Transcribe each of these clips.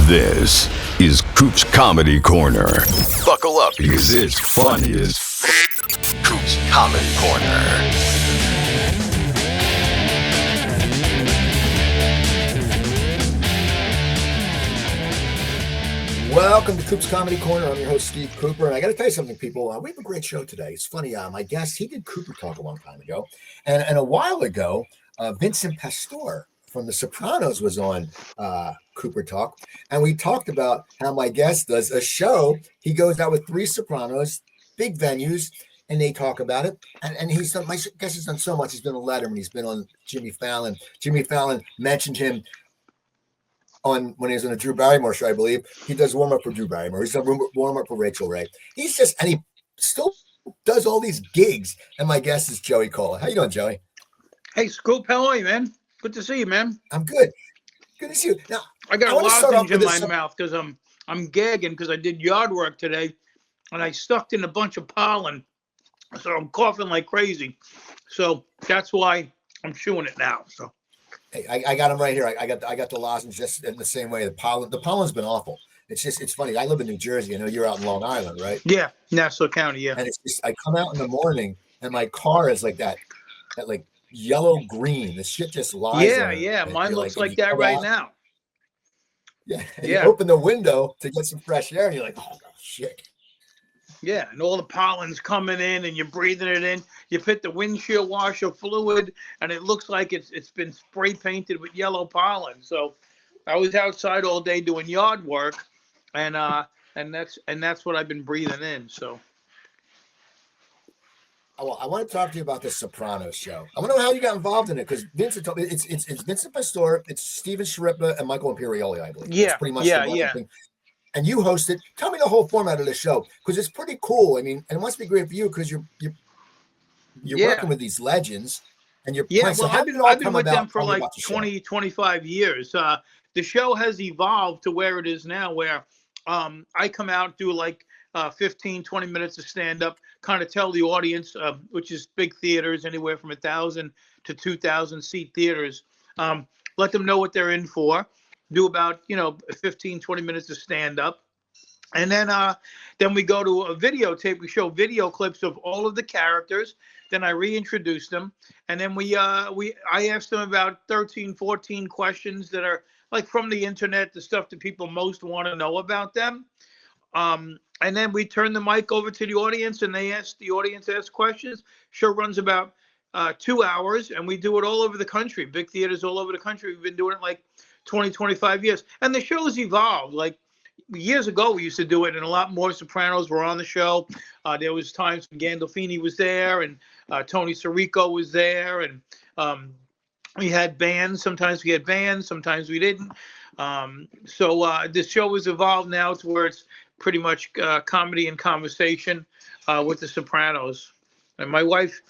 This is Coop's Comedy Corner. Buckle up because it's funny as Coop's Comedy Corner. Welcome to Coop's Comedy Corner. I'm your host, Steve Cooper, and I got to tell you something, people. We have a great show today. It's funny. My guest, he did Cooper Talk a long time ago, and a while ago, Vincent Pastore from The Sopranos was on Cooper Talk, and we talked about how my guest does a show. He goes out with three Sopranos, big venues, and they talk about it. And he's done. My guest has done so much. He's been on Letterman. He's been on Jimmy Fallon. Jimmy Fallon mentioned him on when he was on the Drew Barrymore show, I believe. He does warm up for Drew Barrymore. He's done warm up for Rachel Ray. He's just, and he still does all these gigs. And my guest is Joey Kola. How you doing, Joey? Hey, Scoop, how are you, man? Good to see you, man. I'm good. Good to see you. Now, I got a lozenge in my mouth because I'm gagging because I did yard work today, and I sucked in a bunch of pollen, so I'm coughing like crazy. So that's why I'm chewing it now. So. Hey, I got them right here. I got the lozenge just in the same way. The pollen's been awful. It's funny. I live in New Jersey. I know you're out in Long Island, right? Yeah, Nassau County. Yeah. And it's just, I come out in the morning and my car is like that like yellow green. This shit just lies. Yeah. Mine looks like that right now. Yeah. You open the window to get some fresh air, and you're like, oh shit. Yeah, and all the pollen's coming in, and you're breathing it in. You put the windshield washer fluid, and it looks like it's been spray painted with yellow pollen. So, I was outside all day doing yard work, and that's what I've been breathing in. So, I want to talk to you about the Sopranos show. I want to know how you got involved in it, because Vincent told me it's Vincent Pastore, it's Steven Sciarippa, and Michael Imperioli, I believe. Yeah, it's pretty much the thing. And you host it. Tell me the whole format of the show, because it's pretty cool. I mean, and it must be great for you because you're working with these legends, and you're playing. So I've been with them for like 20, 25 years. The show has evolved to where it is now, where I come out, do like 15, 20 minutes of stand-up, kind of tell the audience, which is big theaters, anywhere from 1,000 to 2,000 seat theaters, let them know what they're in for. Do about 15, 20 minutes of stand up, and then we go to a videotape. We show video clips of all of the characters. Then I reintroduce them, and then I ask them about 13, 14 questions that are like from the internet, the stuff that people most want to know about them. And then we turn the mic over to the audience, and the audience asks questions. Show runs about 2 hours, and we do it all over the country, big theaters all over the country. We've been doing it like 20, 25 years. And the show's evolved. Like years ago, we used to do it, and a lot more Sopranos were on the show. There was times when Gandolfini was there, and Tony Sirico was there, and we had bands. Sometimes we had bands, sometimes we didn't. So this show has evolved now to where it's pretty much comedy and conversation with the Sopranos. And my wife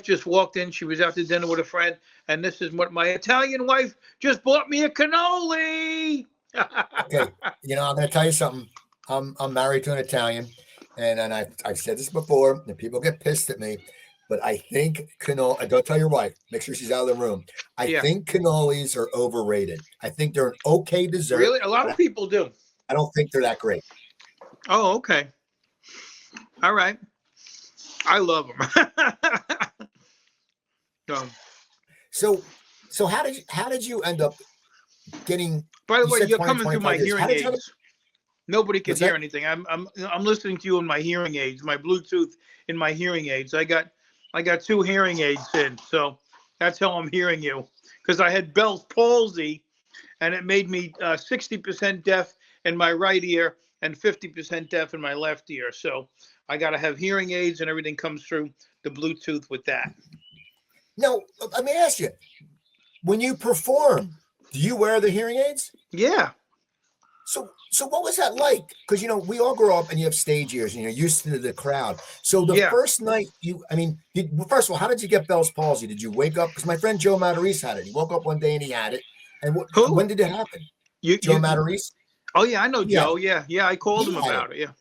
just walked in. She was out to dinner with a friend, and this is what my Italian wife just bought me, a cannoli. Okay, I'm going to tell you something. I'm married to an Italian, and I've said this before, and people get pissed at me, but I think cannoli. Don't tell your wife. Make sure she's out of the room. I think cannolis are overrated. I think they're an okay dessert. Really, a lot of people do. I don't think they're that great. Oh, okay. All right. I love them. So how did you end up getting? By the way, you're coming through my hearing aids. Nobody can hear anything. I'm listening to you in my hearing aids, my Bluetooth in my hearing aids. I got 2 hearing aids in, so that's how I'm hearing you. Because I had Bell's palsy, and it made me 60% deaf in my right ear and 50% deaf in my left ear. So I got to have hearing aids, and everything comes through the Bluetooth with that. No, let me ask you. When you perform, do you wear the hearing aids? Yeah. So what was that like? Because, we all grow up and you have stage ears and you're used to the crowd. So the first night first of all, how did you get Bell's palsy? Did you wake up? Because my friend Joe Matarese had it. He woke up one day and he had it. And when did it happen? Joe Matarese? Oh, yeah, I know Joe. Yeah, I called him about it. Yeah.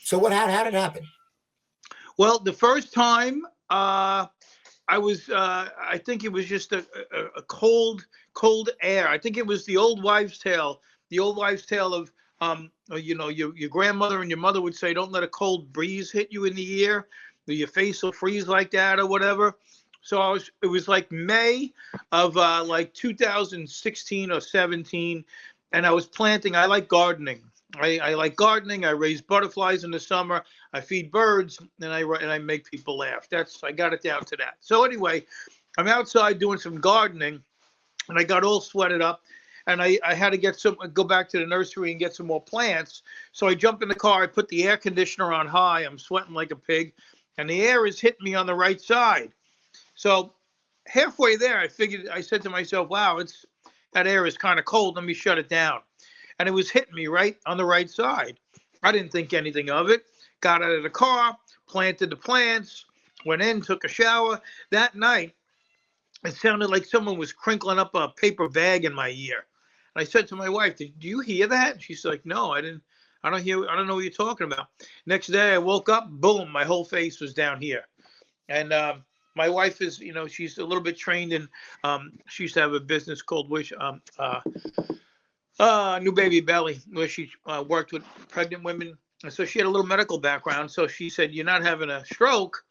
So how did it happen? Well, the first time I think it was just a cold air. I think it was the old wives' tale the old wives' tale of, your grandmother and your mother would say, don't let a cold breeze hit you in the ear, or your face will freeze like that or whatever. So it was like May of like 2016 or 17, and I was planting. I like gardening. I like gardening. I raise butterflies in the summer. I feed birds, and I make people laugh. I got it down to that. So anyway, I'm outside doing some gardening, and I got all sweated up, and I had to go back to the nursery and get some more plants. So I jump in the car. I put the air conditioner on high. I'm sweating like a pig, and the air is hitting me on the right side. So halfway there, I said to myself, wow, that air is kind of cold. Let me shut it down. And it was hitting me right on the right side. I didn't think anything of it. Got out of the car, planted the plants, went in, took a shower. That night, it sounded like someone was crinkling up a paper bag in my ear. And I said to my wife, do you hear that? And she's like, no, I didn't. I don't know what you're talking about. Next day, I woke up, boom, my whole face was down here. And my wife is, she's a little bit trained in, she used to have a business called New Baby Belly, where she worked with pregnant women. And so she had a little medical background. So she said, you're not having a stroke,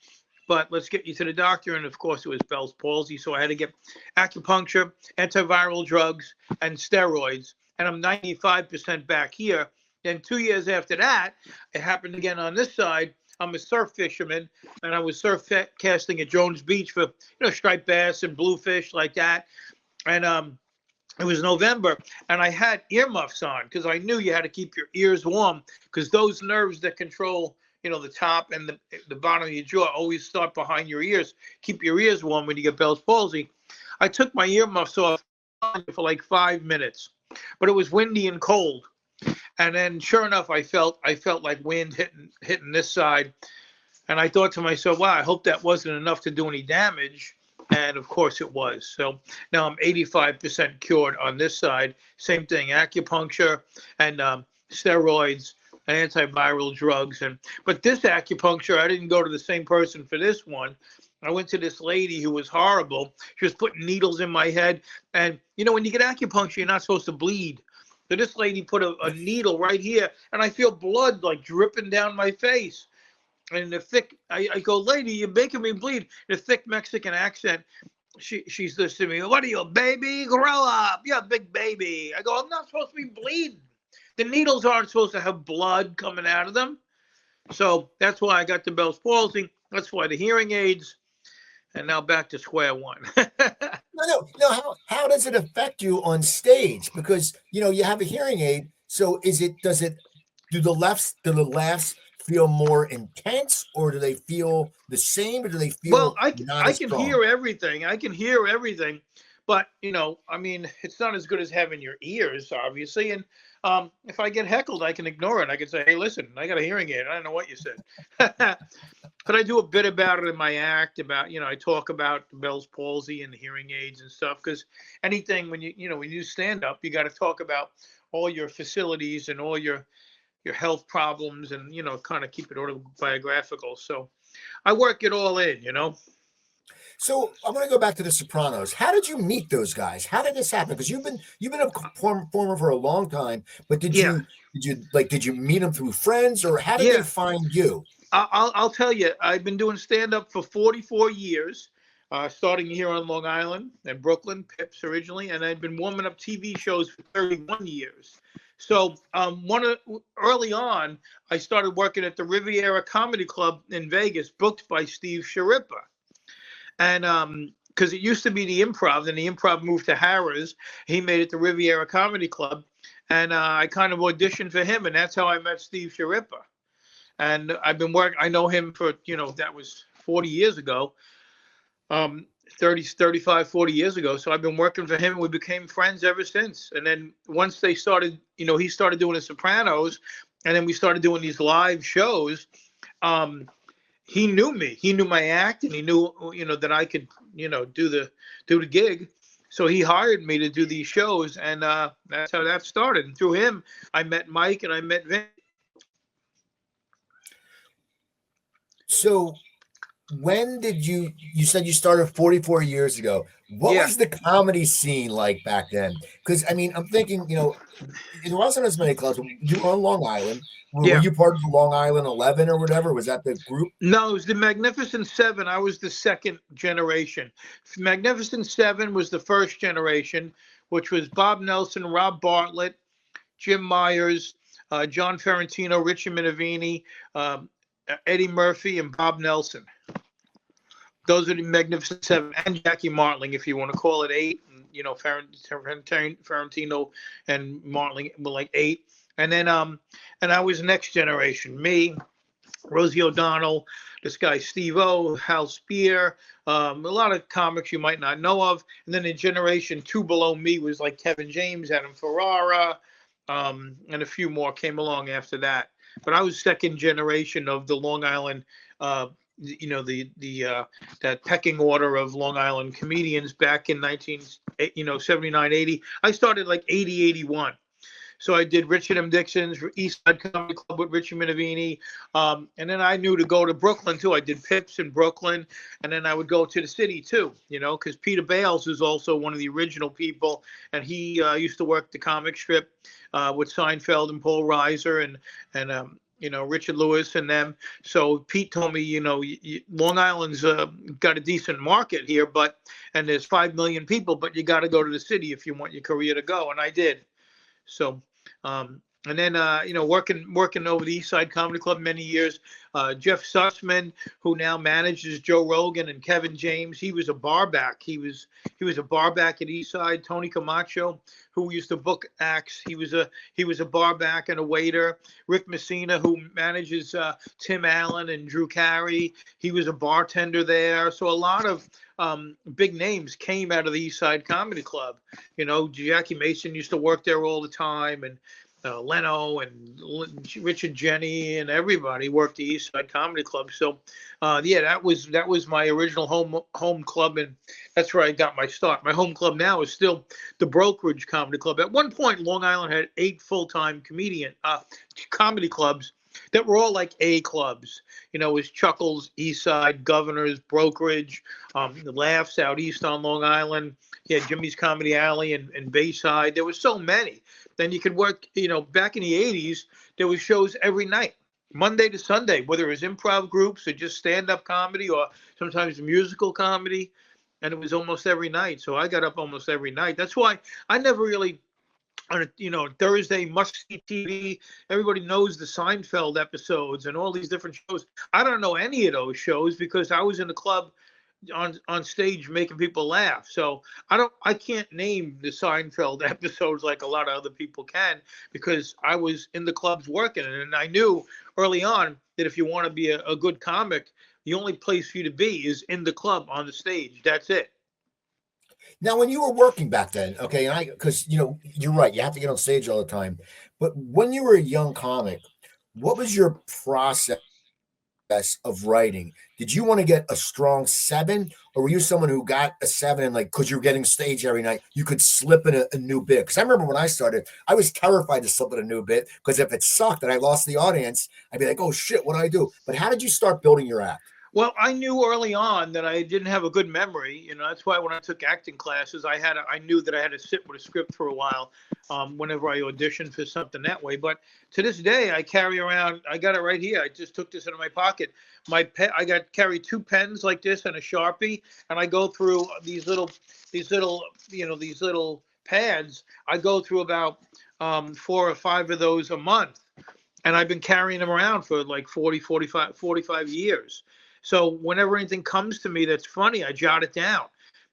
but let's get you to the doctor. And of course, it was Bell's palsy. So I had to get acupuncture, antiviral drugs, and steroids. And I'm 95% back here. Then 2 years after that, it happened again on this side. I'm a surf fisherman, and I was surf casting at Jones Beach for, striped bass and bluefish like that. And it was November, and I had earmuffs on because I knew you had to keep your ears warm, because those nerves that control, the top and the bottom of your jaw always start behind your ears. Keep your ears warm when you get Bell's palsy. I took my earmuffs off for like 5 minutes, but it was windy and cold. And then sure enough, I felt like wind hitting this side. And I thought to myself, wow, I hope that wasn't enough to do any damage. And of course it was. So now I'm 85% cured on this side. Same thing, acupuncture and steroids and antiviral drugs. But this acupuncture, I didn't go to the same person for this one. I went to this lady who was horrible. She was putting needles in my head. And, when you get acupuncture, you're not supposed to bleed. So this lady put a needle right here, and I feel blood like dripping down my face. And the thick, I go, lady, you're making me bleed. The thick Mexican accent, she's listening to me. What are you, a baby? Grow up. You're a big baby. I go, I'm not supposed to be bleeding. The needles aren't supposed to have blood coming out of them. So that's why I got the Bell's palsy. That's why the hearing aids. And now back to square one. No. How does it affect you on stage? Because you have a hearing aid. So do the laughs feel more intense, or do they feel the same, or do they feel well? I can hear everything. But it's not as good as having your ears, obviously. And if I get heckled, I can ignore it. I can say, hey, listen, I got a hearing aid. I don't know what you said. But I do a bit about it in my act. I talk about the Bell's palsy and the hearing aids and stuff. Because anything when you stand up, you got to talk about all your facilities and all your health problems, and kind of keep it autobiographical. So I work it all in. So I'm going to go back to The Sopranos. How did you meet those guys? How did this happen? Because you've been a performer for a long time, but did you meet them through friends, or how did they find you? I'll tell you, I've been doing stand-up for 44 years, starting here on Long Island and Brooklyn, Pips originally, and I've been warming up TV shows for 31 years. So early on, I started working at the Riviera Comedy Club in Vegas, booked by Steve Sharippa. And because it used to be the Improv, then the Improv moved to Harrah's. He made it the Riviera Comedy Club, and I kind of auditioned for him, and that's how I met Steve Sharippa. And I've been I know him for, that was 40 years ago, 35, 40 years ago. So I've been working for him, and we became friends ever since. And then once they started, he started doing The Sopranos, and then we started doing these live shows. He knew me. He knew my act, and he knew, that I could, do the gig. So he hired me to do these shows, and that's how that started. And through him, I met Mike and I met Vince. So when did you said you started 44 years ago. What Yeah. was the comedy scene like back then? Because I mean, I'm thinking, there wasn't as many clubs. You were on Long Island. Were Yeah. you part of the Long Island 11 or whatever? Was that the group? No, it was the Magnificent Seven. I was the second generation. Magnificent Seven was the first generation, which was Bob Nelson, Rob Bartlett, Jim Myers, John Ferrantino, Richie Minervini, um, Eddie Murphy, and Bob Nelson. Those are the Magnificent Seven, and Jackie Martling, if you want to call it eight. Ferrantino and Martling were like eight, and I was next generation. Me, Rosie O'Donnell, this guy Steve O, Hal Spear, a lot of comics you might not know of. And then in generation two below me was like Kevin James, Adam Ferrara, and a few more came along after that. But I was second generation of the Long Island, that pecking order of Long Island comedians back in 79, 80. I started like 80, 81. So I did Richard M. Dixon's East Side Comedy Club with Richie Minervini. And then I knew to go to Brooklyn, too. I did Pips in Brooklyn. And then I would go to the city, too, because Peter Bales is also one of the original people. And he used to work the comic strip with Seinfeld and Paul Reiser and Richard Lewis and them. So Pete told me, Long Island's got a decent market here, and there's 5 million people, but you got to go to the city if you want your career to go. And I did. So, and then, working over the East Side Comedy Club many years, Jeff Sussman, who now manages Joe Rogan and Kevin James, he was a barback. He was a barback at East Side. Tony Camacho, who used to book acts, he was a barback and a waiter. Rick Messina, who manages Tim Allen and Drew Carey, he was a bartender there. So a lot of big names came out of the East Side Comedy Club. Jackie Mason used to work there all the time, and Leno and Richard Jenny and everybody worked the East Side Comedy Club. So, that was my original home club, and that's where I got my start. My home club now is still the Brokerage Comedy Club. At one point, Long Island had 8 full-time comedy clubs that were all like A clubs. It was Chuckles, East Side, Governors, Brokerage, Laughs out east on Long Island. You had Jimmy's Comedy Alley and Bayside. There were so many. Then you could work, back in the 80s, there was shows every night, Monday to Sunday, whether it was improv groups or just stand-up comedy or sometimes musical comedy. And it was almost every night. So I got up almost every night. That's why I never really, on Thursday must-see TV. Everybody knows the Seinfeld episodes and all these different shows. I don't know any of those shows because I was in the club on stage making people laugh. So I can't name the Seinfeld episodes like a lot of other people can because I was in the clubs working, and I knew early on that if you want to be a good comic, the only place for you to be is in the club on the stage. That's it. Now, when you were working back then, okay, and because you're right, you have to get on stage all the time. But when you were a young comic, what was your process of writing? Did you want to get a strong 7, or were you someone who got a 7 and because you're getting stage every night, you could slip in a new bit? Because I remember when I started, I was terrified to slip in a new bit because if it sucked and I lost the audience, I'd be like, oh shit, what do I do? But how did you start building your act? Well, I knew early on that I didn't have a good memory. That's why when I took acting classes, I knew that I had to sit with a script for a while whenever I auditioned for something that way. But to this day, I carry around. I got it right here. I just took this out of my pocket. Carry 2 pens like this and a Sharpie, and I go through these little pads. I go through about 4 or 5 of those a month, and I've been carrying them around for like 45 years. So whenever anything comes to me that's funny, I jot it down.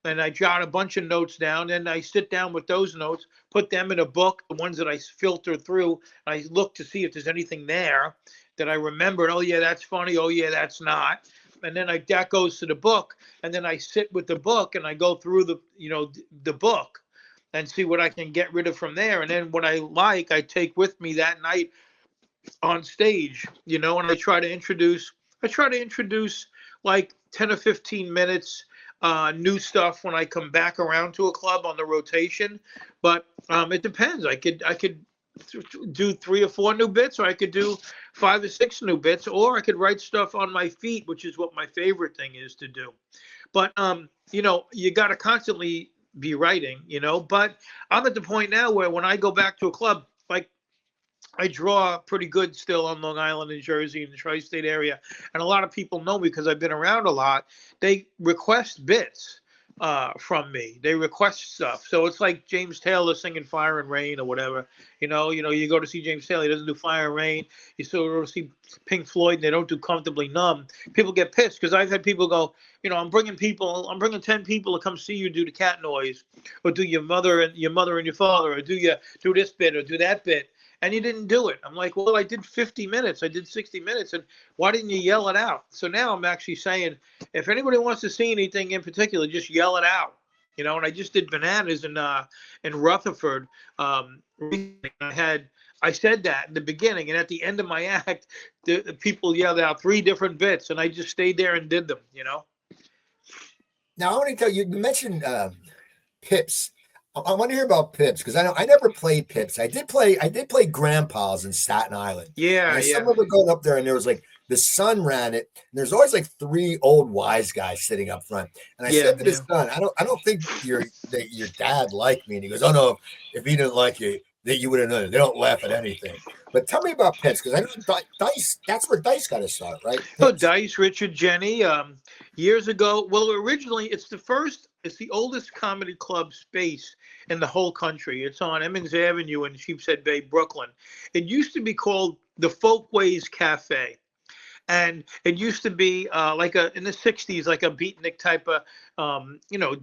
And I jot a bunch of notes down, and I sit down with those notes, put them in a book, the ones that I filter through. I look to see if there's anything there that I remembered. Oh, yeah, that's funny. Oh, yeah, that's not. And then that goes to the book. And then I sit with the book, and I go through the book and see what I can get rid of from there. And then what I like, I take with me that night on stage, and I try to introduce like 10 or 15 minutes new stuff when I come back around to a club on the rotation. But it depends. I could do 3 or 4 new bits, or I could do 5 or 6 new bits, or I could write stuff on my feet, which is what my favorite thing is to do. But you got to constantly be writing, But I'm at the point now where when I go back to a club, like I draw pretty good still on Long Island and Jersey and the tri-state area, and a lot of people know me because I've been around a lot. They request bits from me. They request stuff. So it's like James Taylor singing Fire and Rain or whatever. You go to see James Taylor, he doesn't do Fire and Rain. You still go to see Pink Floyd, and they don't do Comfortably Numb. People get pissed because I've had people go, I'm bringing 10 people to come see you do the cat noise, or do your mother and your father, or do this bit or do that bit. And you didn't do it. I'm like, well, I did 50 minutes. I did 60 minutes. And why didn't you yell it out? So now I'm actually saying, if anybody wants to see anything in particular, just yell it out. And I just did Bananas in Rutherford. I said that in the beginning. And at the end of my act, the people yelled out 3 different bits. And I just stayed there and did them, Now, I want to tell you, you mentioned Pips. I want to hear about Pips because I never played Pips. I did play Grandpa's in Staten Island. Yeah, and I remember going up there, and there was like the son ran it. And there's always like 3 old wise guys sitting up front. And I said to his son, I don't think your dad liked me. And he goes, oh no, if he didn't like you, that you would have known it. They don't laugh at anything. But tell me about Pips because I know Dice. That's where Dice got to start, right? Oh, Dice, Richard, Jenny. Years ago. Well, originally it's the oldest comedy club space in the whole country. It's on Emmons Avenue in Sheepshead Bay, Brooklyn. It used to be called the Folkways Cafe. And it used to be in the 60s, like a beatnik type of,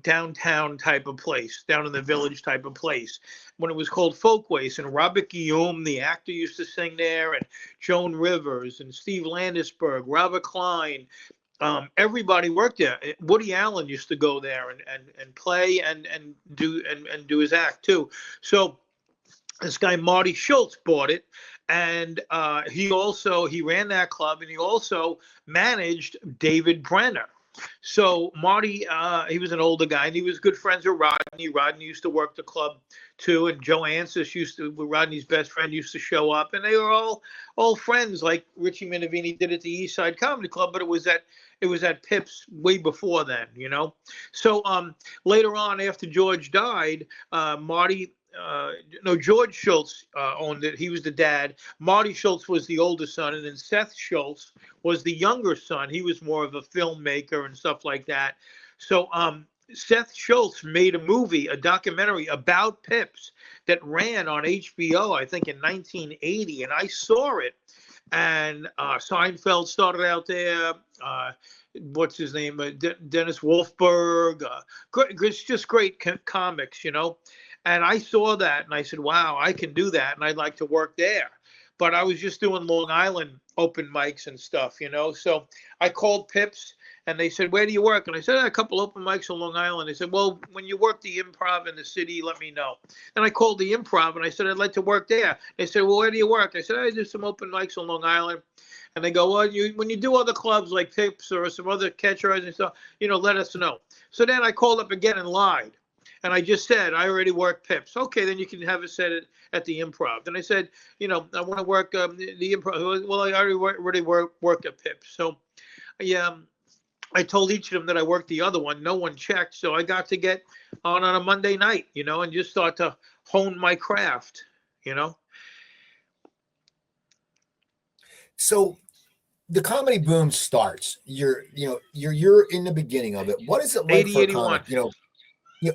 downtown type of place, down in the village type of place, when it was called Folkways. And Robert Guillaume, the actor, used to sing there, and Joan Rivers and Steve Landisberg, Robert Klein. Everybody worked there. Woody Allen used to go there and play and do his act too. So this guy Marty Schultz bought it, and he ran that club, and he also managed David Brenner. So Marty, he was an older guy, and he was good friends with Rodney. Rodney used to work the club too, and Joe Ansis Rodney's best friend, used to show up, and they were all friends, like Richie Minervini did at the East Side Comedy Club, but it was at Pips way before then, So later on, after George died, George Schultz owned it. He was the dad. Marty Schultz was the older son, and then Seth Schultz was the younger son. He was more of a filmmaker and stuff like that. So Seth Schultz made a documentary about Pips that ran on HBO, I think in 1980, and I saw it. And Seinfeld started out there. What's his name? Dennis Wolfberg. It's just great comics, And I saw that, and I said, wow, I can do that, and I'd like to work there. But I was just doing Long Island open mics and stuff, So I called Pips, and they said, where do you work? And I said, a couple open mics on Long Island. They said, well, when you work the Improv in the city, let me know. And I called the Improv, and I said, I'd like to work there. They said, well, where do you work? I said, I do some open mics on Long Island. And they go, well, when you do other clubs like Pips or some other catchers and stuff, let us know. So then I called up again and lied. And I just said, I already work Pips. Okay, then you can have it said at the Improv. Then I said, I want to work the Improv. Well, I already worked at Pips. So I told each of them that I worked the other one. No one checked. So I got to get on a Monday night, and just start to hone my craft, So the comedy boom starts. You're in the beginning of it. What is it like for a comic?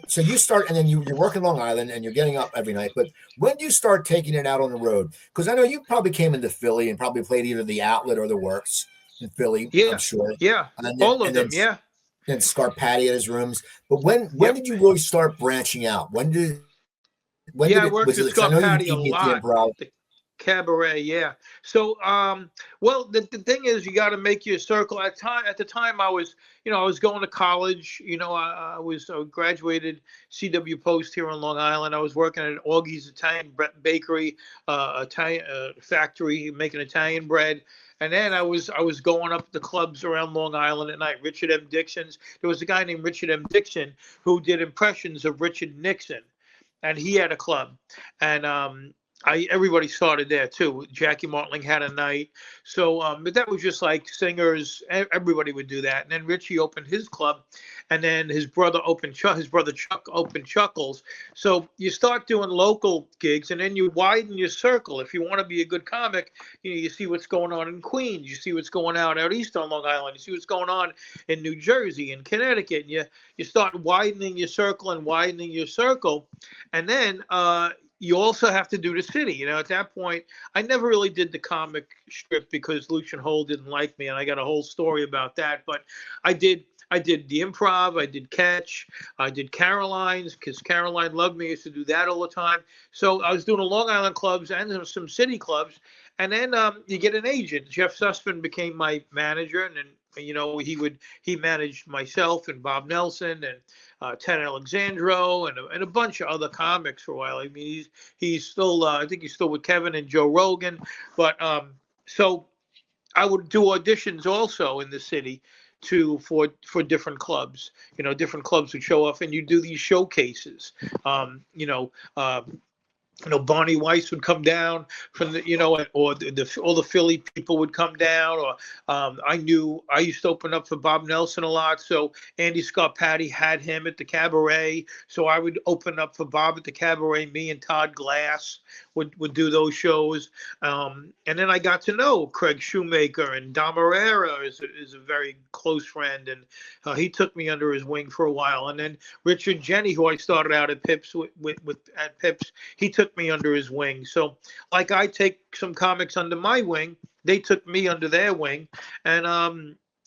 So you start, and then you're working Long Island, and you're getting up every night. But when do you start taking it out on the road? Because I know you probably came into Philly and probably played either the Outlet or the Works in Philly. Yeah, I'm sure. Yeah, all of them. Yeah. And Scarpati at his rooms. But when did you really start branching out? I worked with Scarpati a lot. The Cabaret, yeah. So, well, the thing is, you got to make your circle. At the time, I was going to college. I was graduated C.W. Post here on Long Island. I was working at Augie's Italian Bakery, Italian factory, making Italian bread. And then I was going up the clubs around Long Island at night. Richard M. Dixon's. There was a guy named Richard M. Dixon who did impressions of Richard Nixon, and he had a club. And everybody started there too. Jackie Martling had a night, so but that was just like singers. Everybody would do that, and then Richie opened his club, and then his brother his brother Chuck opened Chuckles. So you start doing local gigs, and then you widen your circle. If you want to be a good comic, you see what's going on in Queens, you see what's going on out east on Long Island, you see what's going on in New Jersey and Connecticut. And you start widening your circle and widening your circle, and then you also have to do the city. At that point, I never really did the comic strip because Lucian Hole didn't like me, and I got a whole story about that. But I did the improv, I did Catch, I did Caroline's because Caroline loved me. I used to do that all the time. So I was doing the Long Island clubs and some city clubs. And then you get an agent. Jeff Sussman became my manager, and then he managed myself and Bob Nelson and Ted Alexandro and a bunch of other comics for a while. I mean, he's still I think he's still with Kevin and Joe Rogan. But so I would do auditions also in the city for different clubs. Different clubs would show up, and you do these showcases. Barney Weiss would come down from or all the Philly people would come down, or I used to open up for Bob Nelson a lot, so Andy Scott Patty had him at the Cabaret, so I would open up for Bob at the Cabaret. Me and Todd Glass would do those shows, and then I got to know Craig Shoemaker, and Dom Herrera is a very close friend, and he took me under his wing for a while, and then Richard Jenny, who I started out at Pips at Pips, he took me under his wing. So like I take some comics under my wing, they took me under their wing,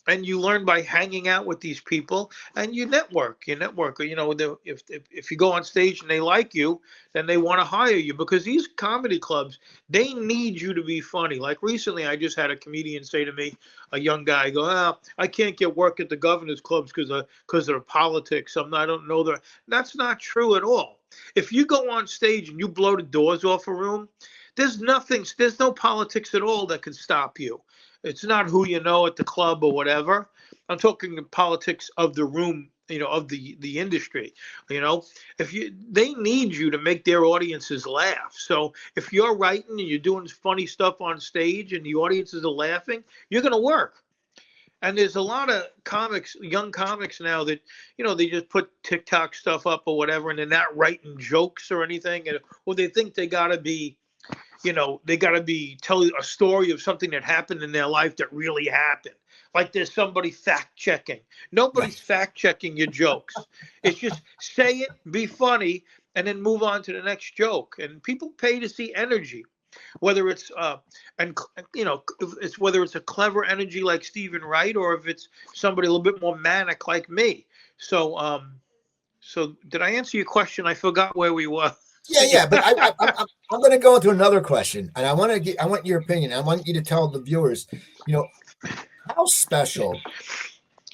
and you learn by hanging out with these people, and you network. If you go on stage and they like you, then they want to hire you, because these comedy clubs, they need you to be funny. Like recently, I just had a comedian say to me, a young guy, go, I can't get work at the governor's clubs because of politics. I don't know that. That's not true at all. If you go on stage and you blow the doors off a room, there's no politics at all that can stop you. It's not who you know at the club or whatever. I'm talking the politics of the room, of the industry. They need you to make their audiences laugh. So if you're writing and you're doing funny stuff on stage and the audiences are laughing, you're going to work. And there's a lot of young comics now that, they just put TikTok stuff up or whatever, and they're not writing jokes or anything. Or they think they got to be, telling a story of something that happened in their life that really happened. Like there's somebody fact checking. Nobody's fact checking your jokes. It's just say it, be funny, and then move on to the next joke. And people pay to see energy. Whether it's whether it's a clever energy like Stephen Wright, or if it's somebody a little bit more manic like me. So did I answer your question? I forgot where we were. Yeah, but I'm going to go into another question, and I want your opinion. I want you to tell the viewers, how special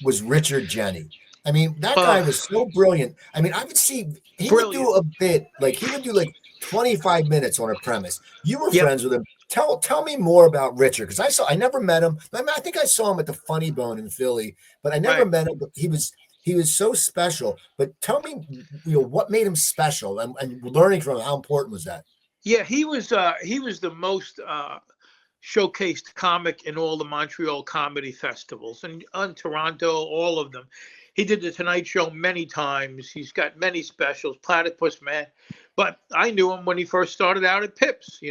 was Richard Jenny? I mean, that guy was so brilliant. I mean, I would see would do a bit, like he would do like 25 minutes on a premise. You were friends with him. Tell me more about Richard, because I never met him. I think I saw him at the Funny Bone in Philly, but I never met him. But he was so special. But tell me, what made him special, and learning from him, how important was that? Yeah, he was the most showcased comic in all the Montreal comedy festivals, and on Toronto, all of them. He did the Tonight Show many times. He's got many specials, Platypus Man. But I knew him when he first started out at Pips,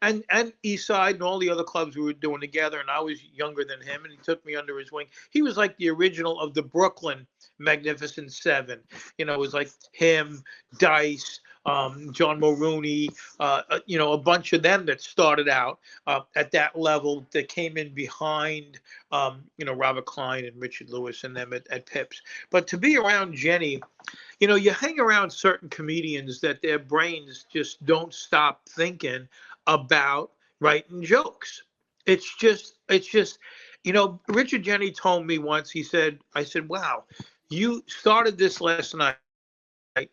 and East Side and all the other clubs we were doing together. And I was younger than him, and he took me under his wing. He was like the original of the Brooklyn Magnificent Seven. It was like him, Dice, John Mulrooney, a bunch of them that started out at that level, that came in behind, Robert Klein and Richard Lewis and them at Pips. But to be around Jenny, you hang around certain comedians that their brains just don't stop thinking about writing jokes. It's just, Richard Jenny told me once, I said, wow, you started this last night.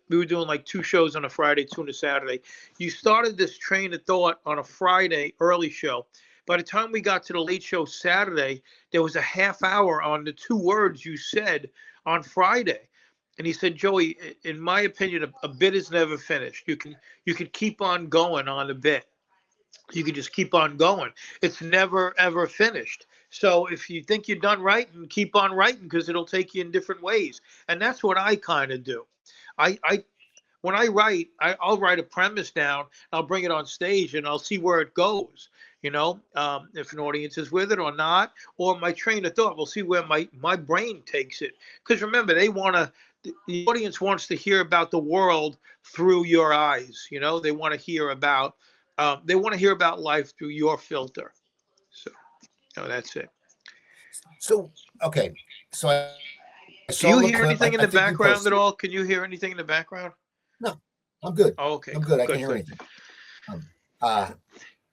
We were doing like 2 shows on a Friday, 2 on a Saturday. You started this train of thought on a Friday early show. By the time we got to the late show Saturday, there was a half hour on the 2 words you said on Friday. And he said, Joey, in my opinion, a bit is never finished. You can keep on going on a bit. you can just keep on going. It's never ever finished. So if you think you're done writing, keep on writing because it'll take you in different ways. And that's what I kind of do. I when I write, I'll write a premise down. I'll bring it on stage and I'll see where it goes. If an audience is with it or not, or my train of thought. We'll see where my brain takes it. Because remember, the audience wants to hear about the world through your eyes. They want to hear about life through your filter. So, that's it. So, okay. So I Do saw you the hear clip. anything in I the think you background at posted it. all? Can you hear anything in the background? No, I'm good. Oh, okay. I'm good. I Good, can't hear good. anything. Uh,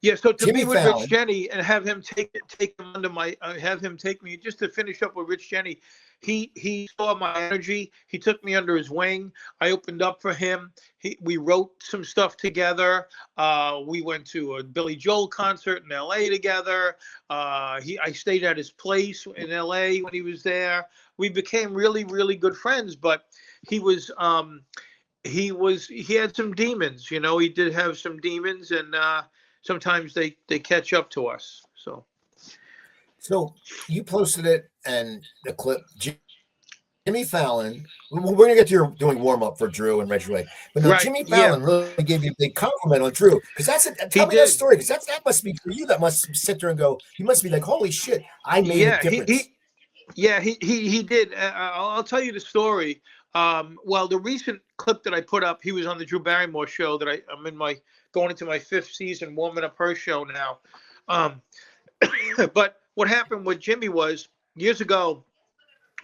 Yeah, so to Jimmy be with Rich Fallon. Jenny and have him take him under have him take me, just to finish up with Rich Jenny. He saw my energy. He took me under his wing. I opened up for him. We wrote some stuff together. We went to a Billy Joel concert in L.A. together. I stayed at his place in L.A. when he was there. We became really, really good friends. But he had some demons. He did have some demons, and sometimes they catch up to us. So you posted it and the clip. Jimmy Fallon. We're going to get to your doing warm up for Drew and Reggie Ray, but no, Right, Jimmy yeah, Fallon really gave you a big compliment on Drew because he tell me that did. story because that must be for you. That must sit there and go. You must be like, holy shit, I made a Yeah, difference. he did. I'll tell you the story. Well, the recent clip that I put up, he was on the Drew Barrymore show. I'm going into my 5th season, warming up her show now. Um, but what happened with Jimmy was years ago,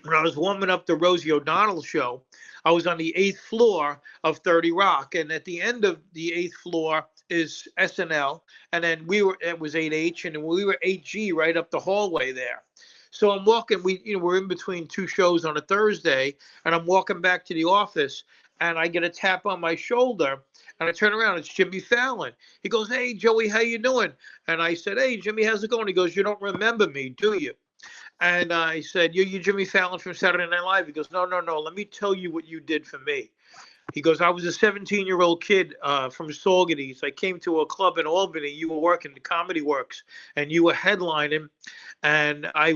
when I was warming up the Rosie O'Donnell show, I was on the 8th floor of 30 Rock, and at the end of the 8th floor is SNL, and then it was 8H, and we were 8G right up the hallway there. So I'm walking. We're in between 2 shows on a Thursday, and I'm walking back to the office, and I get a tap on my shoulder, and I turn around. It's Jimmy Fallon. He goes, "Hey, Joey, how you doing?" And I said, "Hey, Jimmy, how's it going?" He goes, "You don't remember me, do you?" And I said, you Jimmy Fallon from Saturday Night Live. He goes, no. Let me tell you what you did for me. He goes, I was a 17-year-old kid from Saugerties. I came to a club in Albany. You were working the Comedy Works, and you were headlining. And I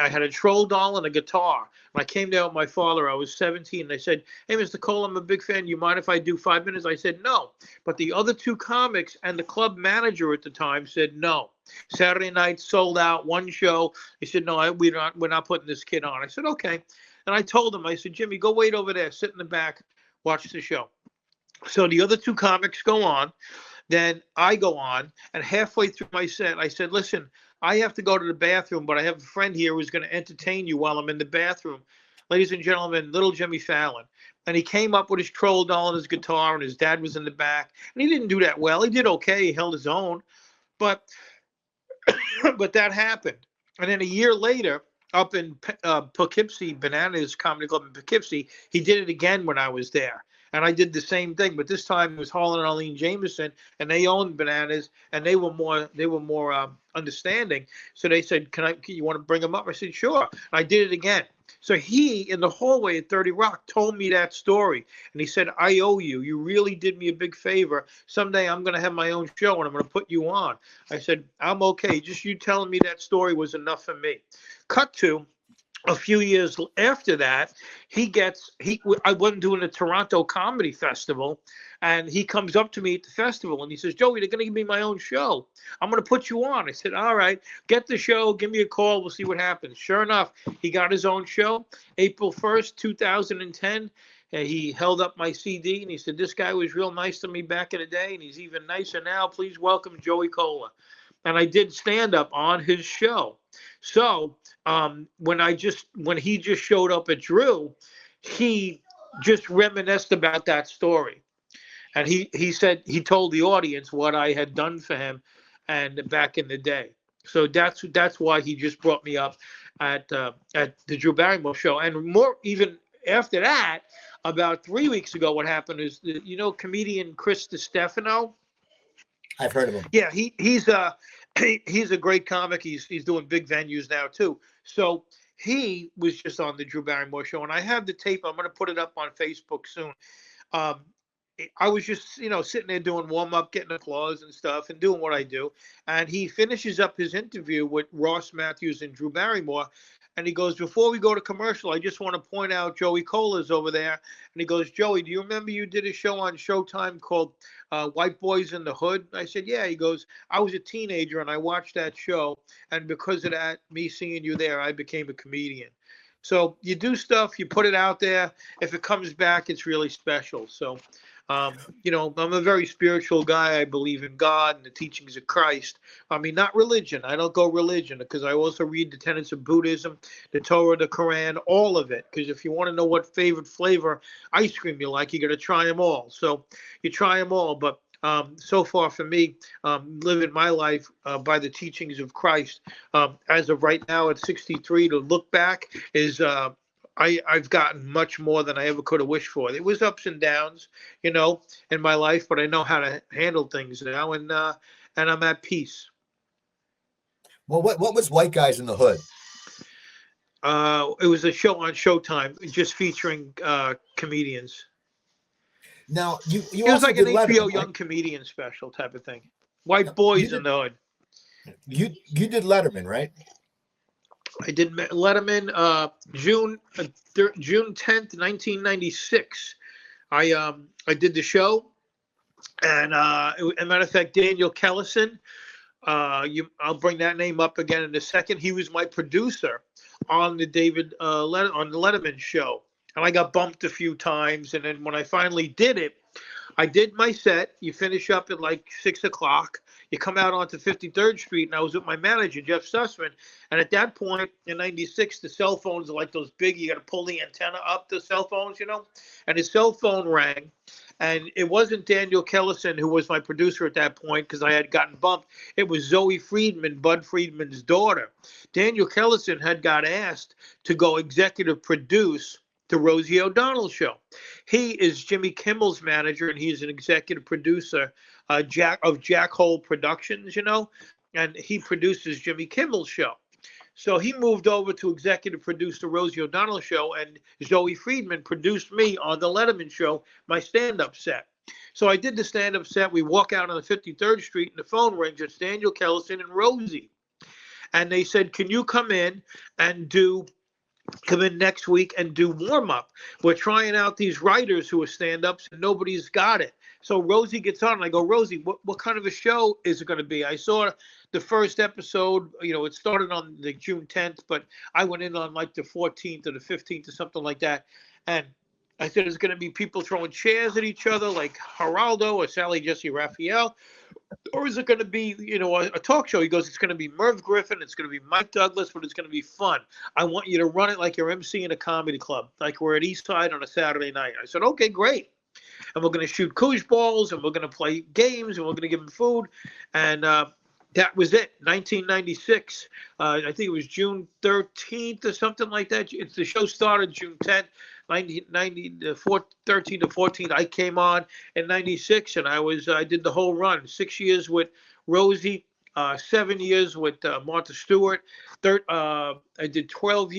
had a troll doll and a guitar. When I came down with my father, I was 17. And I said, hey, Mr. Cole, I'm a big fan. You mind if I do 5 minutes? I said, no. But the other 2 comics and the club manager at the time said no. Saturday night sold out, 1 show. He said, no, we're not putting this kid on. I said, okay. And I told him, I said, Jimmy, go wait over there, sit in the back, watch the show. So the other 2 comics go on. Then I go on, and halfway through my set, I said, listen, I have to go to the bathroom, but I have a friend here who's going to entertain you while I'm in the bathroom. Ladies and gentlemen, little Jimmy Fallon. And he came up with his troll doll and his guitar, and his dad was in the back. And he didn't do that well. He did okay. He held his own. But that happened. And then a year later, up in Poughkeepsie, Bananas Comedy Club in Poughkeepsie, he did it again when I was there. And I did the same thing, but this time it was Harlan and Arlene Jameson, and they owned Bananas, and they were more understanding. So they said, "Can you want to bring him up?" I said, "Sure." And I did it again. So he, in the hallway at 30 Rock, told me that story, and he said, "I owe you. You really did me a big favor. Someday I'm going to have my own show, and I'm going to put you on." I said, "I'm okay. Just you telling me that story was enough for me." Cut to a few years after that, I wasn't doing a Toronto Comedy Festival, and he comes up to me at the festival and he says, Joey, they're going to give me my own show. I'm going to put you on. I said, all right, get the show, give me a call, we'll see what happens. Sure enough, he got his own show, April 1st, 2010. He held up my CD and he said, this guy was real nice to me back in the day, and he's even nicer now. Please welcome Joey Kola. And I did stand up on his show. So when he just showed up at Drew, he just reminisced about that story, and he said he told the audience what I had done for him, and back in the day. So that's why he just brought me up at the Drew Barrymore show, and more even after that. About 3 weeks ago, what happened is comedian Chris DiStefano. I've heard of him. Yeah, he's a great comic. He's doing big venues now too. So he was just on the Drew Barrymore show, and I have the tape. I'm going to put it up on Facebook soon. I was just, sitting there doing warm up, getting applause and stuff, and doing what I do. And he finishes up his interview with Ross Matthews and Drew Barrymore. And he goes, before we go to commercial, I just want to point out Joey Cola's over there. And he goes, Joey, do you remember you did a show on Showtime called White Boys in the Hood? I said, yeah. He goes, I was a teenager and I watched that show. And because of that, me seeing you there, I became a comedian. So you do stuff, you put it out there. If it comes back, it's really special. So, I'm a very spiritual guy. I believe in God and the teachings of Christ. I mean, not religion. I don't go religion because I also read the tenets of Buddhism, the Torah, the Quran, all of it. Because if you want to know what favorite flavor ice cream you like, you got to try them all. So you try them all. But so far for me, living my life by the teachings of Christ, as of right now at 63, to look back is I've gotten much more than I ever could have wished for. It was ups and downs, in my life, but I know how to handle things now, and I'm at peace. Well, what was White Guys in the Hood? It was a show on Showtime, just featuring comedians. Now, you it was also like an HBO Letterman, Young right? Comedian special type of thing. White Boys in the Hood. You did Letterman, right? I did Letterman June 10th, 1996. I did the show, and as a matter of fact, Daniel Kellison, I'll bring that name up again in a second. He was my producer on the on the Letterman show, and I got bumped a few times. And then when I finally did it, I did my set. You finish up at like 6:00. You come out onto 53rd Street, and I was with my manager, Jeff Sussman. And at that point in 96, the cell phones are like those big, you got to pull the antenna up, the cell phones, And his cell phone rang. And it wasn't Daniel Kellison who was my producer at that point because I had gotten bumped. It was Zoe Friedman, Bud Friedman's daughter. Daniel Kellison had got asked to go executive produce the Rosie O'Donnell show. He is Jimmy Kimmel's manager, and he's an executive producer of Jack Hole Productions, and he produces Jimmy Kimmel's show. So he moved over to executive produce the Rosie O'Donnell show, and Zoe Friedman produced me on the Letterman show, my stand-up set. So I did the stand-up set. We walk out on the 53rd Street, and the phone rings. It's Daniel Kellison and Rosie. And they said, can you come in next week and do warm-up? We're trying out these writers who are stand-ups, and nobody's got it. So Rosie gets on, and I go, Rosie, what kind of a show is it going to be? I saw the first episode, it started on the June 10th, but I went in on like the 14th or the 15th or something like that. And I said, it's going to be people throwing chairs at each other like Geraldo or Sally Jesse Raphael? Or is it going to be, a talk show? He goes, it's going to be Merv Griffin. It's going to be Mike Douglas, but it's going to be fun. I want you to run it like you're MC in a comedy club, like we're at East Side on a Saturday night. I said, okay, great. And we're going to shoot koosh balls, and we're going to play games, and we're going to give them food. And that was it, 1996. I think it was June 13th or something like that. The show started June 10th. 13 to 14, I came on in 96, and I did the whole run. 6 years with Rosie, 7 years with Martha Stewart. I did 12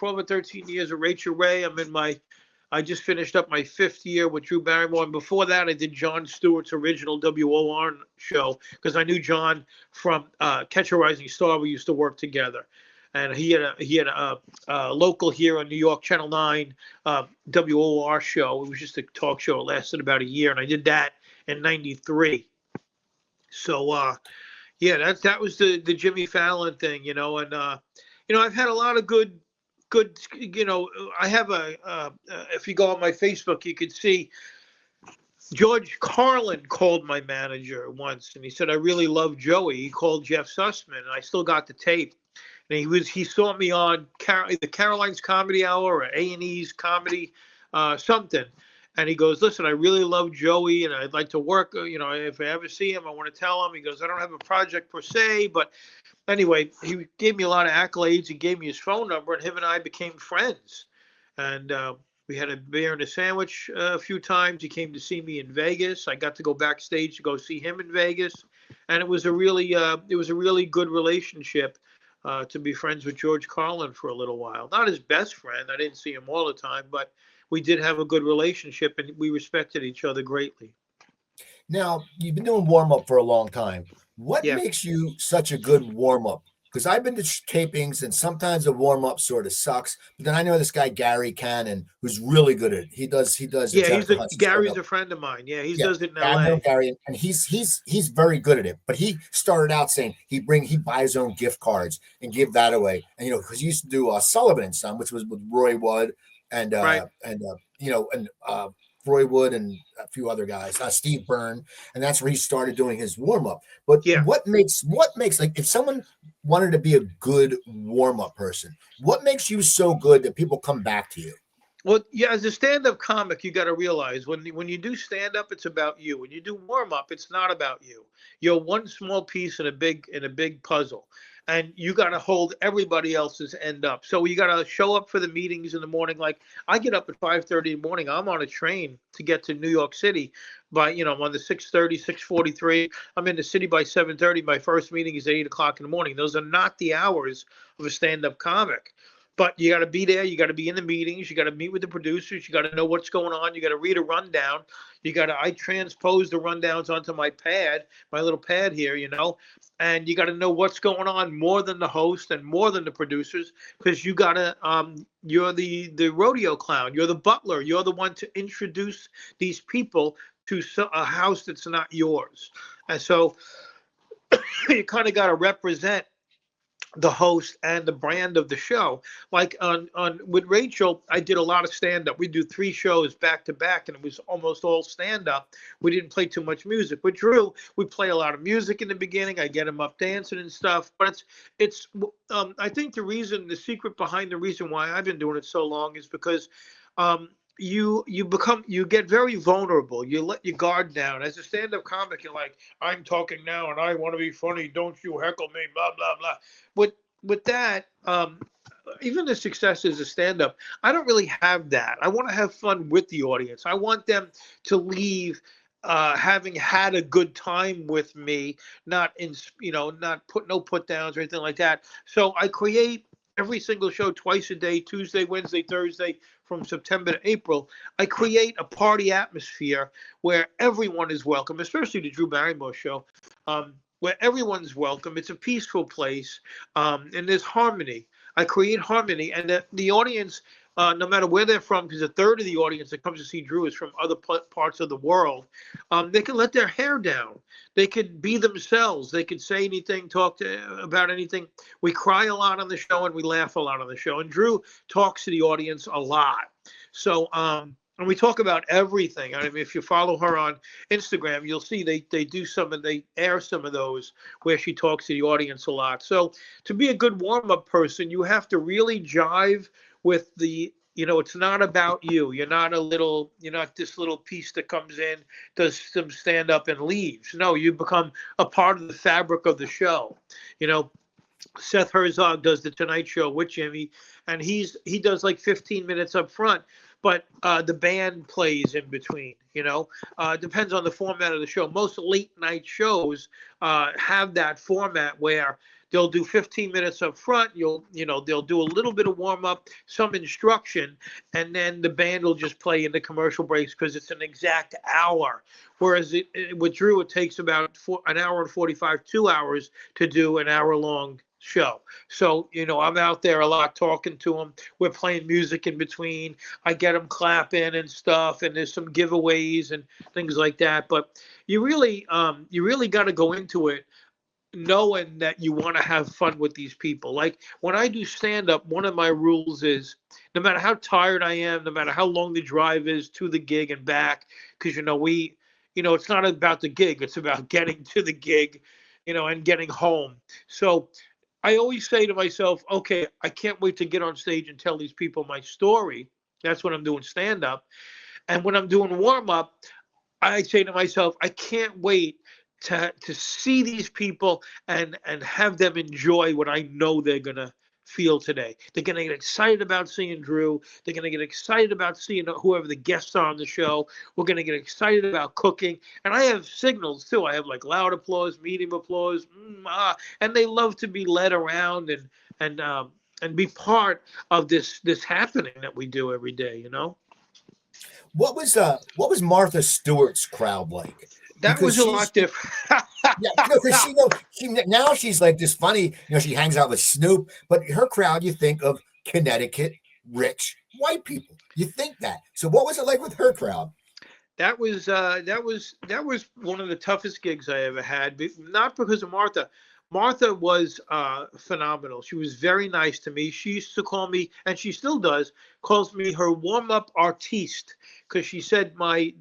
or 13 years with Rachel Ray. I just finished up my 5th year with Drew Barrymore. And before that, I did Jon Stewart's original WOR show because I knew John from Catch a Rising Star. We used to work together. And he had a local here on New York, Channel 9, WOR show. It was just a talk show. It lasted about a year, and I did that in 93. So, that was the Jimmy Fallon thing, and, I've had a lot of good, I have if you go on my Facebook, you could see George Carlin called my manager once, and he said, I really love Joey. He called Jeff Sussman, and I still got the tape. And he saw me on the Caroline's Comedy Hour or A&E's Comedy something. And he goes, listen, I really love Joey, and I'd like to work. If I ever see him, I want to tell him. He goes, I don't have a project per se. But anyway, he gave me a lot of accolades. He gave me his phone number, and him and I became friends. And we had a beer and a sandwich a few times. He came to see me in Vegas. I got to go backstage to go see him in Vegas. And it was a really good relationship. To be friends with George Carlin for a little while. Not his best friend. I didn't see him all the time, but we did have a good relationship, and we respected each other greatly. Now, you've been doing warm up for a long time. What Yeah. makes you such a good warm up? Because I've been to tapings and sometimes the warm up sort of sucks. But then I know this guy Gary Cannon who's really good at it. He does the Yeah, Jennifer Hudson Gary's stand-up. a friend of mine. Yeah, he Yeah, does it in yeah, I know L.A. Gary, and he's very good at it. But he started out saying he buy his own gift cards and give that away. And because he used to do Sullivan and Son, which was with Roy Wood and Right. Roy Wood and a few other guys, Steve Byrne, and that's where he started doing his warm up. But Yeah. what makes like if someone wanted to be a good warm up person, what makes you so good that people come back to you? Well, yeah, as a stand-up comic, you got to realize when you do stand-up, it's about you. When you do warm-up, it's not about you. You're one small piece in a big puzzle, and you got to hold everybody else's end up. So you got to show up for the meetings in the morning. Like I get up at 5:30 in the morning. I'm on a train to get to New York City I'm on the 6:30, 6:43. I'm in the city by 7:30. My first meeting is at 8 o'clock in the morning. Those are not the hours of a stand-up comic. But you got to be there. You got to be in the meetings. You got to meet with the producers. You got to know what's going on. You got to read a rundown. I transpose the rundowns onto my little pad here, and you got to know what's going on more than the host and more than the producers, because you're the rodeo clown. You're the butler. You're the one to introduce these people to a house that's not yours. And so you kind of got to represent the host and the brand of the show. Like on with Rachel, I did a lot of stand up. We do 3 shows back to back, and it was almost all stand up. We didn't play too much music. With Drew, we play a lot of music in the beginning. I get him up dancing and stuff. But it's I think the secret behind the reason why I've been doing it so long is because you get very vulnerable. You let your guard down. As a stand-up comic, you're like, I'm talking now and I want to be funny. Don't you heckle me, blah, blah, blah. With that, even the success as a stand-up, I don't really have that. I want to have fun with the audience. I want them to leave having had a good time with me, not no put downs or anything like that. So I create every single show twice a day, Tuesday, Wednesday, Thursday, from September to April. I create a party atmosphere where everyone is welcome, especially the Drew Barrymore show, where everyone's welcome. It's a peaceful place, and there's harmony. I create harmony, and the audience, no matter where they're from, because a third of the audience that comes to see Drew is from other parts of the world, they can let their hair down. They could be themselves. They could say anything, about anything. We cry a lot on the show, and we laugh a lot on the show. And Drew talks to the audience a lot. So, and we talk about everything. I mean, if you follow her on Instagram, you'll see they air some of those where she talks to the audience a lot. So to be a good warm-up person, you have to really jive with it's not about you. You're not this little piece that comes in, does some stand up and leaves. No, you become a part of the fabric of the show. Seth Herzog does the Tonight Show with Jimmy, and he does like 15 minutes up front, but the band plays in between. Depends on the format of the show. Most late night shows have that format where they'll do 15 minutes up front. They'll do a little bit of warm up, some instruction, and then the band will just play in the commercial breaks because it's an exact hour. Whereas with Drew, it takes about an hour and 45, 2 hours to do an hour long show. So, I'm out there a lot talking to them. We're playing music in between. I get them clapping and stuff, and there's some giveaways and things like that. But you really got to go into it knowing that you want to have fun with these people. Like when I do stand up, one of my rules is no matter how tired I am, no matter how long the drive is to the gig and back, because it's not about the gig, it's about getting to the gig, and getting home. So I always say to myself, okay, I can't wait to get on stage and tell these people my story. That's when I'm doing stand up. And when I'm doing warm up, I say to myself, I can't wait to see these people and have them enjoy what I know they're gonna feel today. They're gonna get excited about seeing Drew. They're gonna get excited about seeing whoever the guests are on the show. We're gonna get excited about cooking, and I have signals too. I have like loud applause, medium applause, and they love to be led around and be part of this happening that we do every day. what was Martha Stewart's crowd like? That Because was a lot different. yeah, because she now she's like this funny, she hangs out with Snoop, but her crowd, you think of Connecticut rich white people. You think that. So what was it like with her crowd? That was one of the toughest gigs I ever had. Not because of Martha. Martha was phenomenal. She was very nice to me. She used to call me, and she still does, calls me her warm up artiste, because she said my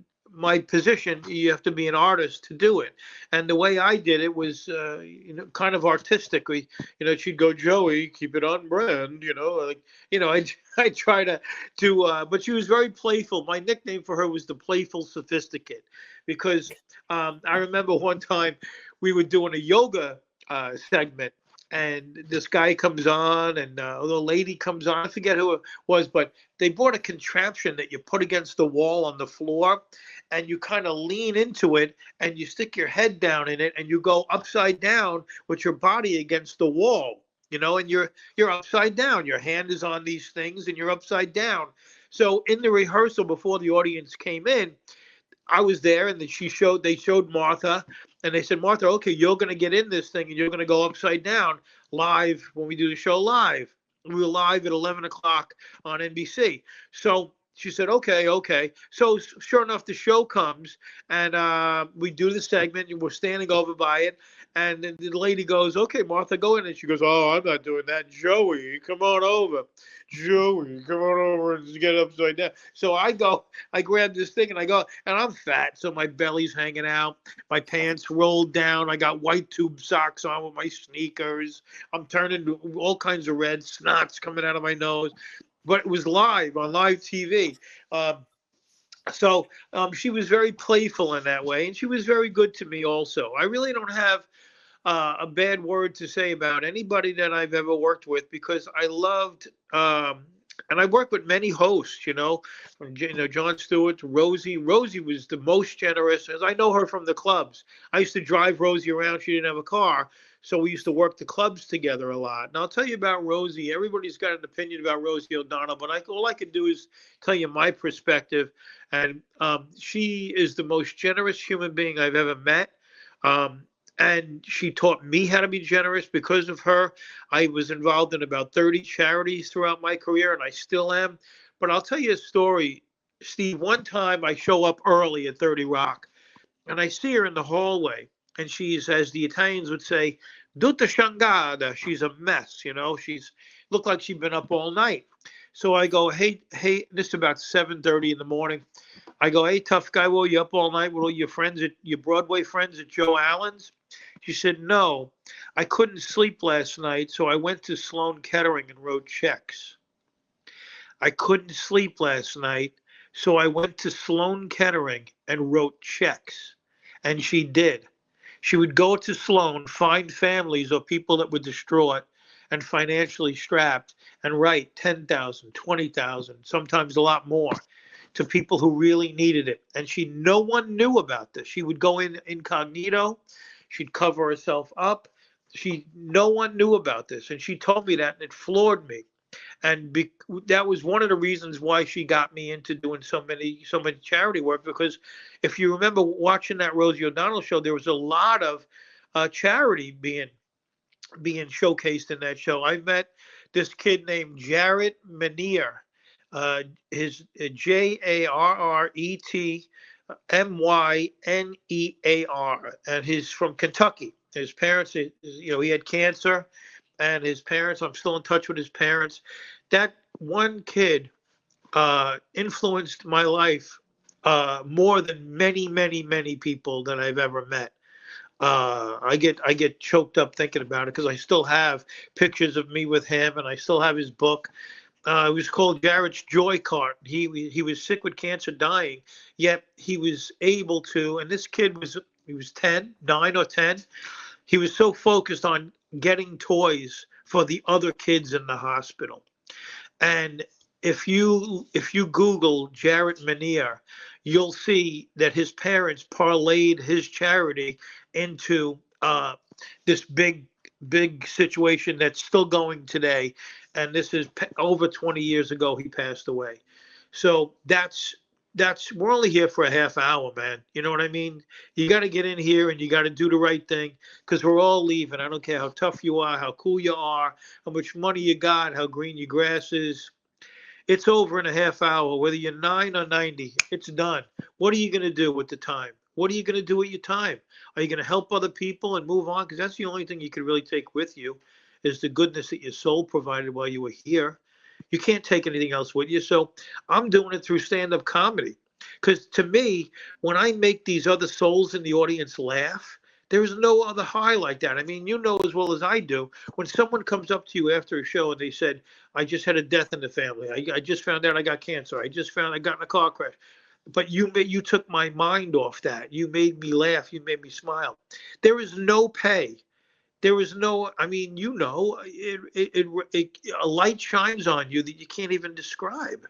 position, you have to be an artist to do it. And the way I did it was kind of artistically. She'd go, Joey, keep it on brand. I try but she was very playful. My nickname for her was the Playful Sophisticate, because I remember one time we were doing a yoga segment, and this guy comes on, and the lady comes on. I forget who it was, but they bought a contraption that you put against the wall on the floor, and you kind of lean into it, and you stick your head down in it, and you go upside down with your body against the wall. And you're upside down. Your hand is on these things, and you're upside down. So in the rehearsal before the audience came in, I was there, and they showed Martha, and they said, Martha, okay, you're going to get in this thing, and you're going to go upside down live when we do the show live. We were live at 11 o'clock on NBC. So she said, okay. So sure enough, the show comes, and we do the segment, and we're standing over by it. And then the lady goes, okay, Martha, go in. And she goes, oh, I'm not doing that. Joey, come on over. Joey, come on over and get upside down. So I grab this thing, and I go, and I'm fat, so my belly's hanging out. My pants rolled down. I got white tube socks on with my sneakers. I'm turning all kinds of red, snots coming out of my nose. But it was live on live TV. So she was very playful in that way, and she was very good to me also. I really don't have a bad word to say about anybody that I've ever worked with, because I loved, and I worked with many hosts, from Jon Stewart to Rosie. Rosie was the most generous, as I know her from the clubs. I used to drive Rosie around. She didn't have a car, so we used to work the clubs together a lot. And I'll tell you about Rosie. Everybody's got an opinion about Rosie O'Donnell, but all I can do is tell you my perspective. And she is the most generous human being I've ever met. And she taught me how to be generous. Because of her, I was involved in about 30 charities throughout my career, and I still am. But I'll tell you a story, Steve. One time I show up early at 30 Rock, and I see her in the hallway, and she's, as the Italians would say, tutta shangada. She's a mess, She's looked like she'd been up all night. So I go, hey, this is about 7:30 in the morning. I go, hey, tough guy, were you up all night with all your Broadway friends at Joe Allen's? She said, no, I couldn't sleep last night, so I went to Sloan Kettering and wrote checks. I couldn't sleep last night, so I went to Sloan Kettering and wrote checks. And she did. She would go to Sloan, find families or people that were distraught and financially strapped, and write 10,000, 20,000, sometimes a lot more, to people who really needed it. And no one knew about this. She would go in incognito. She'd cover herself up. No one knew about this. And she told me that, and it floored me. And that was one of the reasons why she got me into doing so many charity work. Because if you remember watching that Rosie O'Donnell show, there was a lot of charity being showcased in that show. I met this kid named Jarrett Manier. His Jarret Mynear, and he's from Kentucky. His parents, he had cancer, and his parents, I'm still in touch with his parents. That one kid influenced my life more than many, many, many people that I've ever met. I get choked up thinking about it, because I still have pictures of me with him, and I still have his book. It was called Jarrett's Joy Cart. He was sick with cancer, dying, yet he was able to. And this kid was 9 or 10. He was so focused on getting toys for the other kids in the hospital. And if you Google Jarrett Manier, you'll see that his parents parlayed his charity into this big situation that's still going today. And this is over 20 years ago he passed away. So that's we're only here for a half hour, man. You know what I mean? You got to get in here and you got to do the right thing because we're all leaving. I don't care how tough you are, how cool you are, how much money you got, how green your grass is. It's over in a half hour, whether you're 9 or 90. It's done. What are you going to do with the time? What are you going to do with your time? Are you going to help other people and move on? Because that's the only thing you can really take with you is the goodness that your soul provided while you were here. You can't take anything else with you. So I'm doing it through stand-up comedy. Because to me, when I make these other souls in the audience laugh, there is no other high like that. I mean, you know as well as I do, when someone comes up to you after a show and they said, I just had a death in the family. I just found out I got cancer. I just found I got in a car crash. But you took my mind off that. You made me laugh. You made me smile. There is no pay. There is no, I mean, you know, a light shines on you that you can't even describe.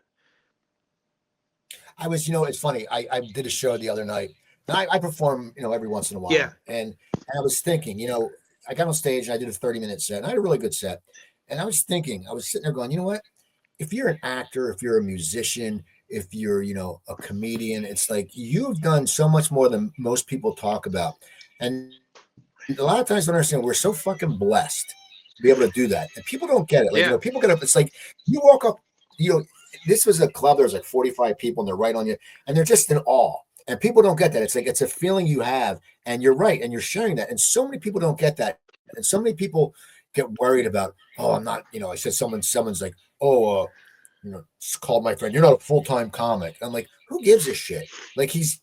I was, it's funny. I did a show the other night. And I perform, every once in a while. Yeah. And I was thinking, I got on stage and I did a 30-minute set. And I had a really good set. And I was thinking, I was sitting there going, you know what? If you're an actor, if you're a musician, if you're, a comedian, it's like you've done so much more than most people talk about. And a lot of times I don't understand, we're so fucking blessed to be able to do that. And people don't get it. Like, people get up, it's like you walk up, this was a club, there's like 45 people and they're right on you and they're just in awe. And people don't get that. It's like, it's a feeling you have and you're right. And you're sharing that. And so many people don't get that. And so many people get worried about, oh, I'm not, I said someone's like, oh, called my friend, you're not a full-time comic. I'm like, who gives a shit? Like he's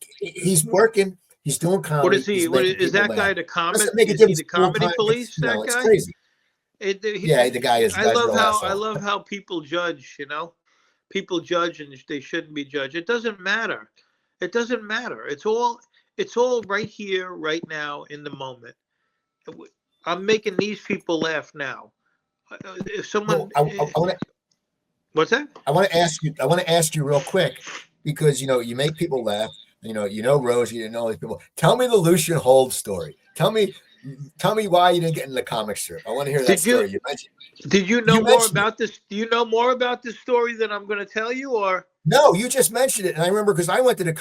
working, he's doing comedy. What is he? Is that guy the comic? Is he the comedy police? That guy? It's crazy. Yeah, the guy is. I love how people judge. People judge and they shouldn't be judged. It doesn't matter. It doesn't matter. It's all right here, right now, in the moment. I'm making these people laugh now. If someone, what's that? I want to ask you real quick because you make people laugh. Rosie, you know these people. Tell me the Lucian Hold story. Tell me why you didn't get in the comic strip. I want to hear that story. Did you know more about this? Do you know more about this story than I'm going to tell you, or no? You just mentioned it, and I remember because I went to the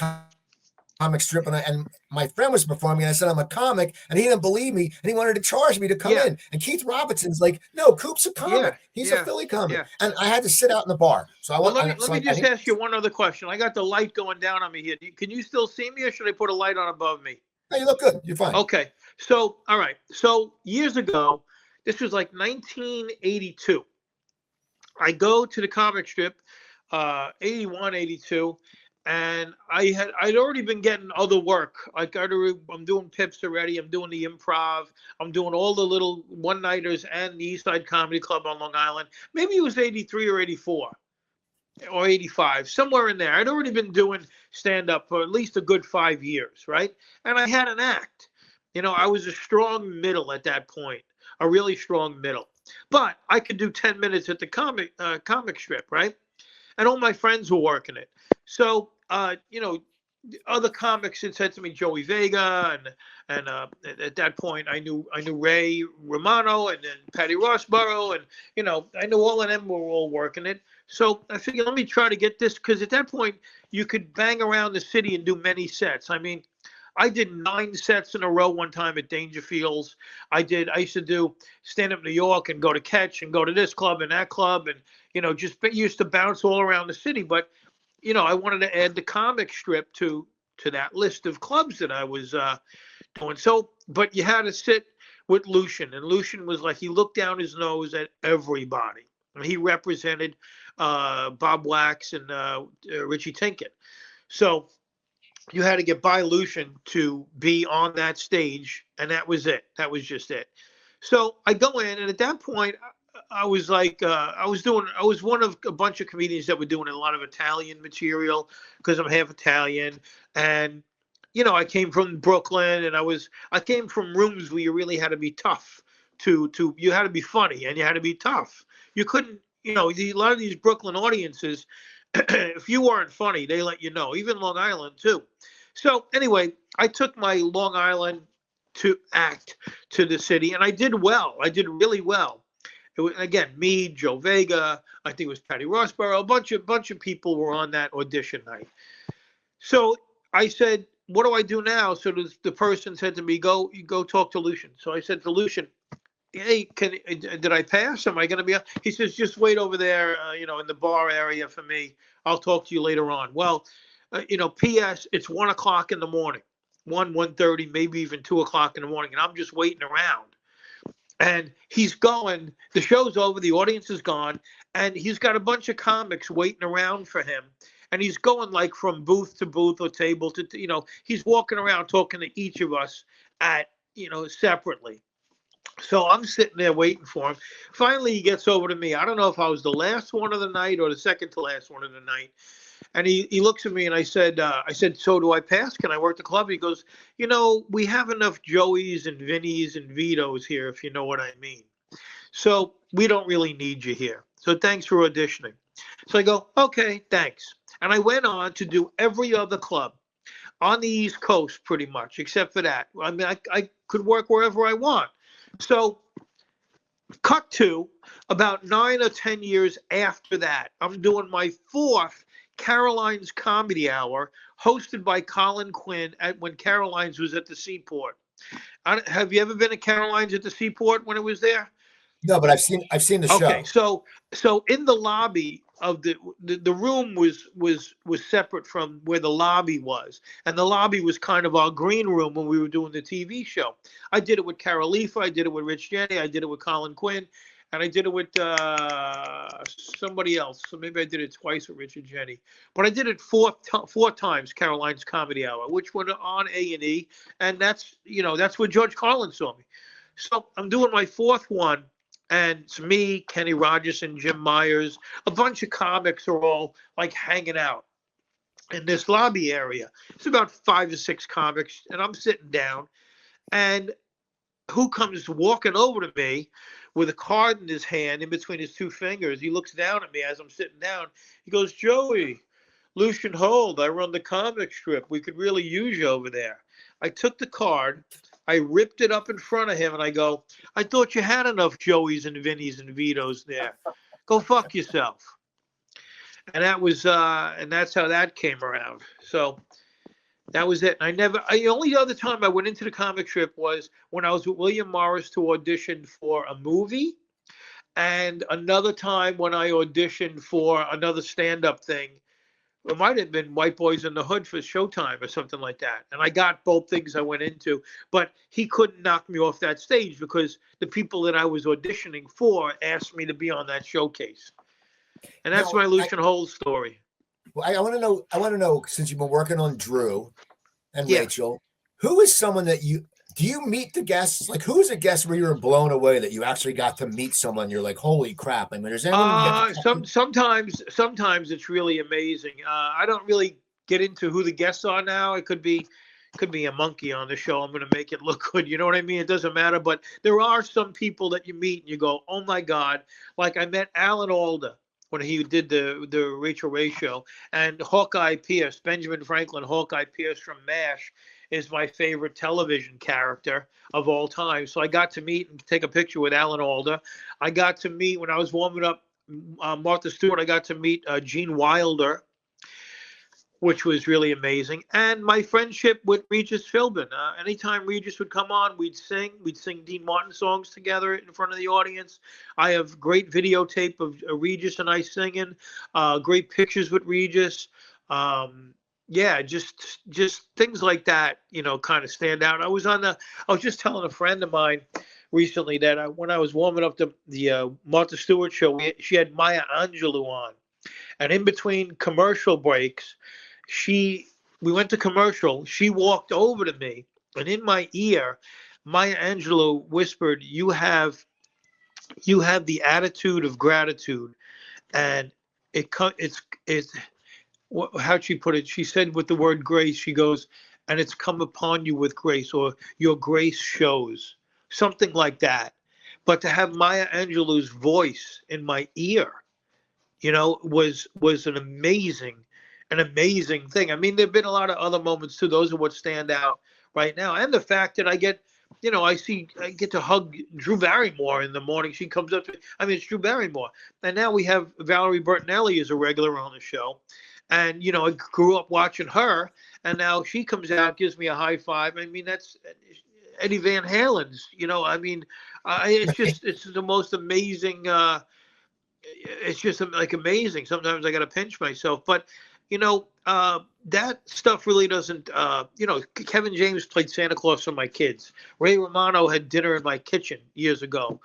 comic strip, and my friend was performing. And I said I'm a comic, and he didn't believe me, and he wanted to charge me to come in. And Keith Robinson's like, "No, Coop's a comic. He's a Philly comic," and I had to sit out in the bar. So let me just ask you one other question. I got the light going down on me here. Can you still see me, or should I put a light on above me? No, you look good. You're fine. Okay. So, all right. So years ago, this was like 1982. I go to the comic strip, 81, 82, and I'd already been getting other work. I'm doing pips already. I'm doing the improv. I'm doing all the little one-nighters and the East Side Comedy Club on Long Island. Maybe it was 83 or 84 or 85, somewhere in there. I'd already been doing stand-up for at least a good 5 years, right? And I had an act. I was a strong middle at that point, a really strong middle. But I could do 10 minutes at the comic strip, right? And all my friends were working it. So, other comics had said to me, Joey Vega, and at that point I knew Ray Romano and then Patty Rossborough, and I knew all of them were all working it. So I figured, let me try to get this, because at that point you could bang around the city and do many sets. I mean, I did 9 sets in a row one time at Dangerfields. I used to do stand up New York and go to Catch and go to this club and that club, and just used to bounce all around the city. But I wanted to add the comic strip to that list of clubs that I was doing. So, but you had to sit with Lucian, and Lucian was like, he looked down his nose at everybody. And he represented Bob Wax and Richie Tinkett. So you had to get by Lucian to be on that stage, and that was it. That was just it. So I go in, and at that point, I was like, I was one of a bunch of comedians that were doing a lot of Italian material because I'm half Italian. And, I came from Brooklyn, and I came from rooms where you really had to be tough you had to be funny and you had to be tough. You couldn't, a lot of these Brooklyn audiences, if you weren't funny, they let you know, even Long Island too. So anyway, I took my Long Island to act to the city, and I did well. I did really well. It was, again, me, Joe Vega, I think it was Patty Rossborough, a bunch of people were on that audition night. So I said, what do I do now? So the person said to me, go talk to Lucian. So I said to Lucian, hey, did I pass? Am I going to be? He says, just wait over there, in the bar area for me. I'll talk to you later on. Well, P.S. It's 1 o'clock in the morning, 1:30, maybe even 2 o'clock in the morning, and I'm just waiting around. And he's going. The show's over. The audience is gone, and he's got a bunch of comics waiting around for him. And he's going like from booth to booth or table to, he's walking around talking to each of us separately. So I'm sitting there waiting for him. Finally, he gets over to me. I don't know if I was the last one of the night or the second to last one of the night. And he looks at me and I said, so do I pass? Can I work the club? He goes, we have enough Joeys and Vinnies and Vitos here, if you know what I mean. So we don't really need you here. So thanks for auditioning. So I go, okay, thanks. And I went on to do every other club on the East Coast pretty much, except for that. I mean, I could work wherever I want. So cut to about 9 or 10 years after that, I'm doing my fourth Caroline's Comedy Hour, hosted by Colin Quinn when Caroline's was at the Seaport. Have you ever been at Caroline's at the Seaport when it was there? No, but I've seen the show. Okay, so in the lobby of the room was separate from where the lobby was, and the lobby was kind of our green room when we were doing the TV show. I did it with Carolifa, I did it with Rich Jenny, I did it with Colin Quinn, and I did it with somebody else. So maybe I did it twice with Rich and Jenny, but I did it four times. Caroline's Comedy Hour, which went on A&E, and that's where George Carlin saw me. So I'm doing my fourth one. And it's me, Kenny Rogers, and Jim Myers. A bunch of comics are all like hanging out in this lobby area. It's about 5 or 6 comics, and I'm sitting down. And who comes walking over to me with a card in his hand, in between his 2 fingers? He looks down at me as I'm sitting down. He goes, Joey, Lucian Hold, I run the comic strip. We could really use you over there. I took the card. I ripped it up in front of him and I go, I thought you had enough Joeys and Vinnies and Vitos there. Go fuck yourself. And that was, and that's how that came around. So that was it. And the only other time I went into the comic strip was when I was with William Morris to audition for a movie. And another time when I auditioned for another stand-up thing. It might have been White Boys in the Hood for Showtime or something like that. And I got both things I went into, but he couldn't knock me off that stage because the people that I was auditioning for asked me to be on that showcase. And that's my Lucian Hold story. Well, I want to know, since you've been working on Drew and Rachel, who is someone that do you meet the guests? Like, who is a guest where you were blown away that you actually got to meet someone? You're like, holy crap. I mean, there's anyone sometimes it's really amazing. I don't really get into who the guests are now. It could be a monkey on the show. I'm going to make it look good. You know what I mean? It doesn't matter. But there are some people that you meet and you go, oh my God. Like I met Alan Alda when he did the Rachel Ray show, and Hawkeye Pierce, Benjamin Franklin Hawkeye Pierce from MASH, is my favorite television character of all time. So I got to meet and take a picture with Alan Alda. I got to meet, when I was warming up Martha Stewart, I got to meet Gene Wilder, which was really amazing. And my friendship with Regis Philbin. Anytime Regis would come on, we'd sing Dean Martin songs together in front of the audience. I have great videotape of Regis and I singing, great pictures with Regis. Yeah, just things like that, kind of stand out. I was just telling a friend of mine recently that when I was warming up the Martha Stewart show, she had Maya Angelou on, and in between commercial breaks, we went to commercial. She walked over to me, and in my ear, Maya Angelou whispered, "You have the attitude of gratitude," and it's. How'd she put it? She said with the word grace, she goes, and it's come upon you with grace, or your grace shows, something like that. But to have Maya Angelou's voice in my ear, was an amazing thing. I mean, there've been a lot of other moments too. Those are what stand out right now. And the fact that I get to hug Drew Barrymore in the morning. She comes up to me. I mean, it's Drew Barrymore. And now we have Valerie Bertinelli as a regular on the show. And, you know, I grew up watching her, and now she comes out, gives me a high five. I mean, that's Eddie Van Halen's, you know, I mean, it's the most amazing, it's just like amazing. Sometimes I got to pinch myself, but you know, that stuff really doesn't. You know, Kevin James played Santa Claus for my kids. Ray Romano had dinner in my kitchen years ago.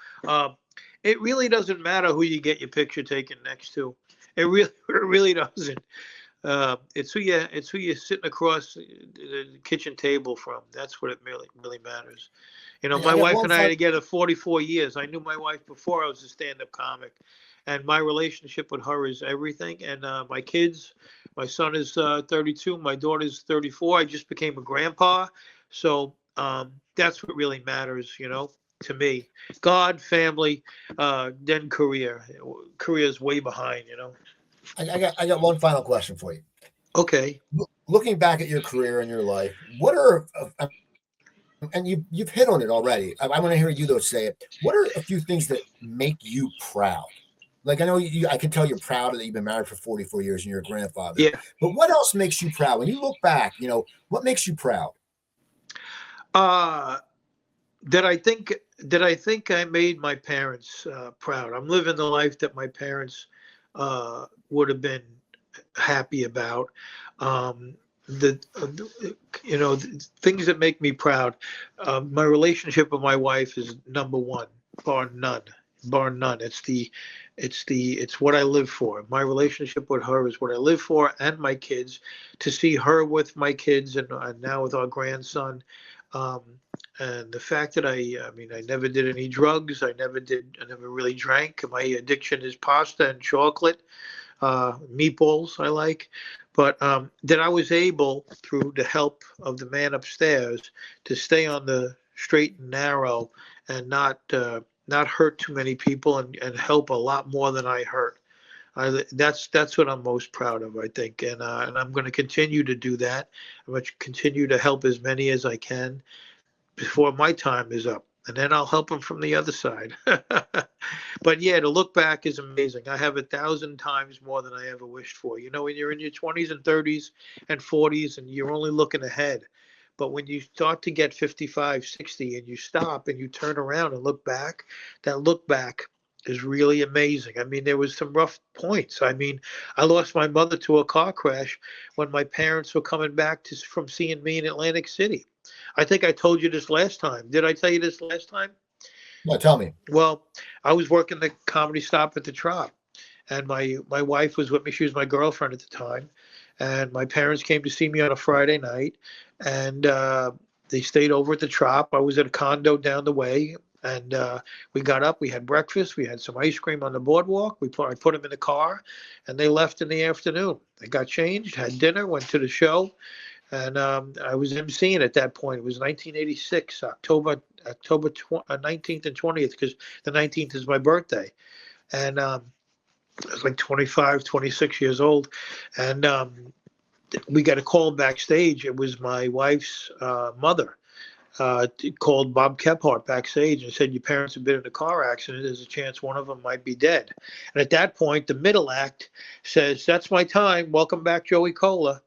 It really doesn't matter who you get your picture taken next to. It really doesn't. It's who you're sitting across the kitchen table from. That's what it really matters. You know, I my got wife one and I are fun. together 44 years. I knew my wife before I was a stand-up comic, and my relationship with her is everything. And my kids, my son is 32, my daughter's 34. I just became a grandpa, so that's what really matters, you know, to me. God, family, then career. Career is way behind, you know. I got one final question for you. Okay. Looking back at your career and your life, what are and you've hit on it already. I want to hear you though say it. What are a few things that make you proud? Like I know I can tell you're proud that you've been married for 44 years and you're a grandfather. Yeah. But what else makes you proud when you look back? You know, what makes you proud? Uh, that I think I made my parents proud. I'm living the life that my parents would have been happy about. Um, you know, the things that make me proud. My relationship with my wife is number one, bar none, bar none. It's what I live for. My relationship with her is what I live for, and my kids. To see her with my kids, and now with our grandson. Um, and the fact that I mean, I never did any drugs. I never really drank. My addiction is pasta and chocolate, meatballs I like, but that I was able, through the help of the man upstairs, to stay on the straight and narrow and not hurt too many people and help a lot more than I hurt. That's what I'm most proud of, I think, and I'm going to continue to do that. I'm going to continue to help as many as I can before my time is up, and then I'll help them from the other side. But yeah, to look back is amazing. I have 1,000 times more than I ever wished for. You know, when you're in your 20s and 30s and 40s and you're only looking ahead. But when you start to get 55, 60 and you stop and you turn around and look back, that look back is really amazing. I mean, there was some rough points. I mean, I lost my mother to a car crash when my parents were coming back from seeing me in Atlantic City. I think I told you this last time. Did I tell you this last time? Well, tell me. Well, I was working the comedy stop at the Trop, and my wife was with me. She was my girlfriend at the time, and my parents came to see me on a Friday night, and they stayed over at the Trop. I was at a condo down the way, and we got up. We had breakfast. We had some ice cream on the boardwalk. I put them in the car, and they left in the afternoon. They got changed, had dinner, went to the show, and I was emceeing at that point. It was 1986, October 19th and 20th, because the 19th is my birthday. And I was like 25, 26 years old. And we got a call backstage. It was my wife's mother. Called Bob Kephart backstage and said, your parents have been in a car accident. There's a chance one of them might be dead. And at that point, the middle act says, that's my time. Welcome back, Joey Kola.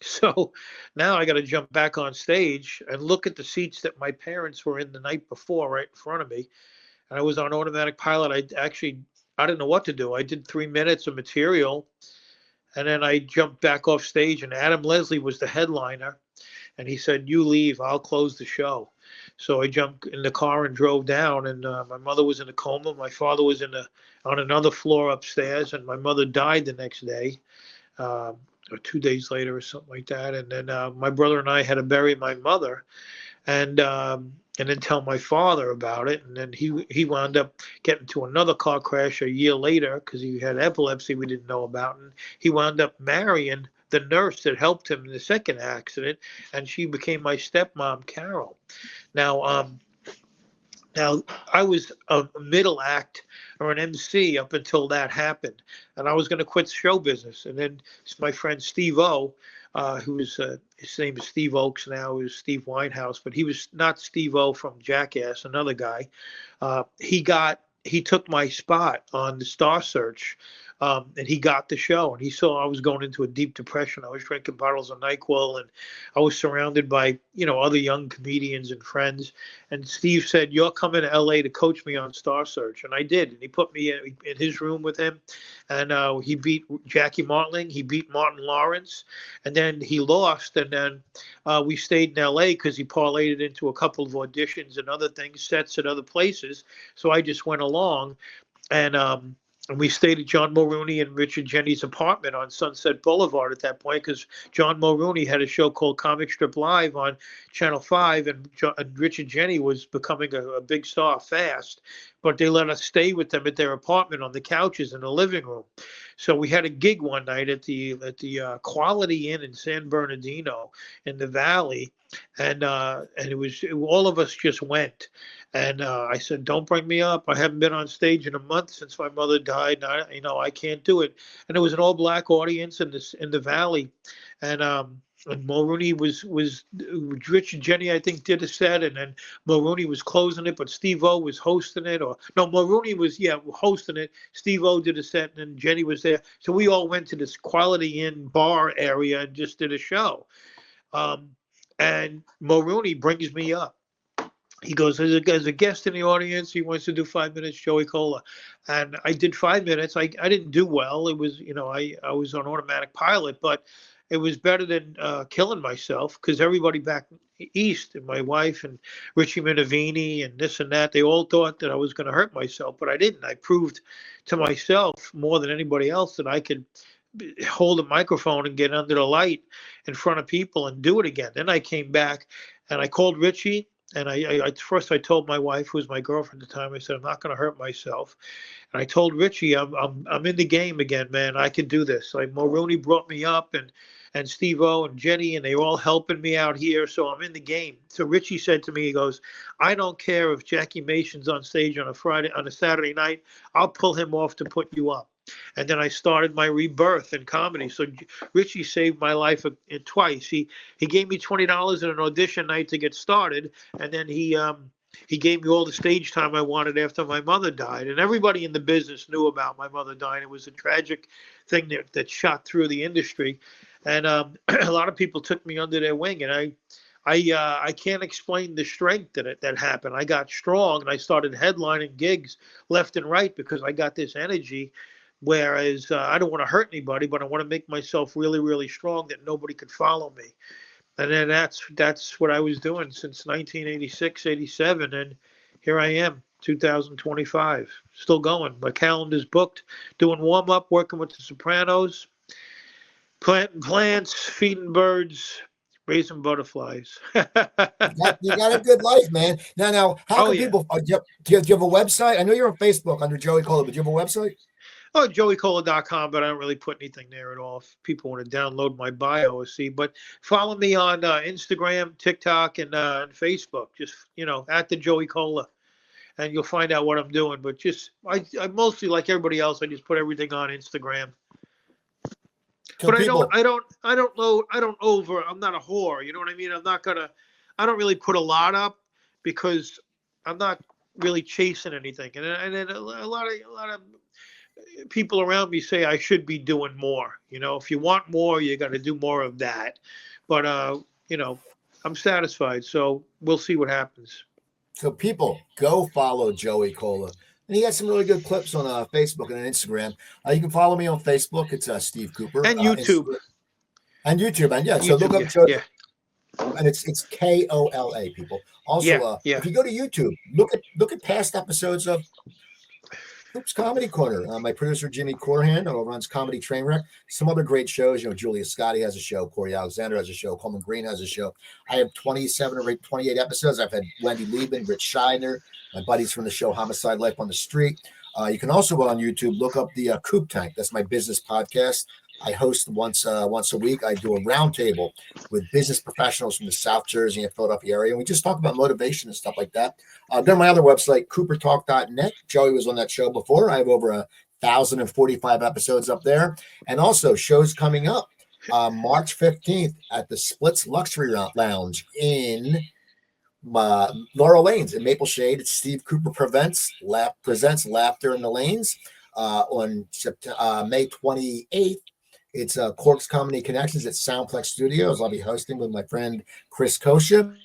So now I got to jump back on stage and look at the seats that my parents were in the night before right in front of me. And I was on automatic pilot. I didn't know what to do. I did 3 minutes of material, and then I jumped back off stage, and Adam Leslie was the headliner. And he said, you leave, I'll close the show. So I jumped in the car and drove down, and my mother was in a coma. My father was on another floor upstairs, and my mother died the next day. Or 2 days later or something like that. And then my brother and I had to bury my mother, and then tell my father about it. And then he wound up getting to another car crash a year later because he had epilepsy we didn't know about. And he wound up marrying the nurse that helped him in the second accident, and she became my stepmom, Carol. Now, now, I was a middle act or an MC up until that happened, and I was going to quit show business. And then my friend Steve O, who's his name is Steve Oakes now, is Steve Winehouse, but he was not Steve O from Jackass, another guy. He took my spot on the Star Search and he got the show, and he saw I was going into a deep depression. I was drinking bottles of NyQuil, and I was surrounded by, other young comedians and friends. And Steve said, "You're coming to LA to coach me on Star Search." And I did. And he put me in his room with him, and he beat Jackie Martling. He beat Martin Lawrence, and then he lost. And then we stayed in LA because he parlayed it into a couple of auditions and other things, sets at other places. So I just went along, and we stayed at John Mulrooney and Richard Jenny's apartment on Sunset Boulevard at that point, because John Mulrooney had a show called Comic Strip Live on Channel 5, and Richard Jenny was becoming a big star fast. But they let us stay with them at their apartment on the couches in the living room. So we had a gig one night at the Quality Inn in San Bernardino in the Valley, and it was all of us just went. And I said, "Don't bring me up. I haven't been on stage in a month since my mother died. And I can't do it." And it was an all-black audience in the Valley, and Mulrooney was Rich and Jenny, I think, did a set, and then Mulrooney was closing it, but Steve-O was hosting it, or no, Mulrooney was hosting it. Steve-O did a set, and then Jenny was there. So we all went to this Quality Inn bar area and just did a show. And Mulrooney brings me up. He goes, "As a guest in the audience, he wants to do 5 minutes, Joey Kola." And I did 5 minutes. I didn't do well. It was, I was on automatic pilot, but it was better than killing myself, because everybody back east, and my wife and Richie Minervini and this and that, they all thought that I was going to hurt myself, but I didn't. I proved to myself more than anybody else that I could hold a microphone and get under the light in front of people and do it again. Then I came back and I called Richie. And I first told my wife, who was my girlfriend at the time, I said, "I'm not going to hurt myself." And I told Richie, I'm in the game again, man. I can do this. Like, Mulrooney brought me up, and Steve-O and Jenny, and they were all helping me out here. So I'm in the game. So Richie said to me, he goes, "I don't care if Jackie Mason's on stage on a Saturday night. I'll pull him off to put you up." And then I started my rebirth in comedy. So Richie saved my life twice. He gave me $20 in an audition night to get started, and then he gave me all the stage time I wanted after my mother died. And everybody in the business knew about my mother dying. It was a tragic thing that shot through the industry, and a lot of people took me under their wing. And I can't explain the strength that happened. I got strong, and I started headlining gigs left and right because I got this energy. Whereas I don't want to hurt anybody, but I want to make myself really, really strong that nobody could follow me. And then that's what I was doing since 1986, 87. And here I am, 2025, still going. My calendar's booked, doing warm-up, working with the Sopranos, planting plants, feeding birds, raising butterflies. You got a good life, man. Now, how can people, do you have a website? I know you're on Facebook under Joey Kola, but do you have a website? Oh, joeykola.com, but I don't really put anything there at all. If people want to download my bio or see, but follow me on Instagram, TikTok, and Facebook. Just, at the Joey Kola, and you'll find out what I'm doing. But just, I mostly, like everybody else, I just put everything on Instagram. But I don't I'm not a whore. You know what I mean? I don't really put a lot up because I'm not really chasing anything. And then a lot of people around me say I should be doing more. If you want more, you got to do more of that. But I'm satisfied, so we'll see what happens. So people, go follow Joey Kola, and he has some really good clips on Facebook and Instagram. You can follow me on Facebook. It's Steve Cooper, and YouTube, and so look up Joey. And it's Kola, people. Also, if you go to YouTube, look at past episodes of Coop's Comedy Corner. My producer, Jimmy Corhan, who runs Comedy Trainwreck. Some other great shows. Julia Scotti has a show. Corey Alexander has a show. Coleman Green has a show. I have 27 or 28 episodes. I've had Wendy Lieben, Rich Scheidner, my buddies from the show Homicide Life on the Street. You can also go on YouTube, look up the Coop Tank. That's my business podcast. I host once a week. I do a roundtable with business professionals from the South Jersey and Philadelphia area. And we just talk about motivation and stuff like that. Then my other website, coopertalk.net. Joey was on that show before. I have over 1,045 episodes up there. And also shows coming up March 15th at the Splits Luxury Lounge in Laurel Lanes in Maple Shade. It's Steve Cooper presents Laughter in the Lanes. on May 28th. It's Cork's Comedy Connections at Soundplex Studios. I'll be hosting with my friend Chris Kosha.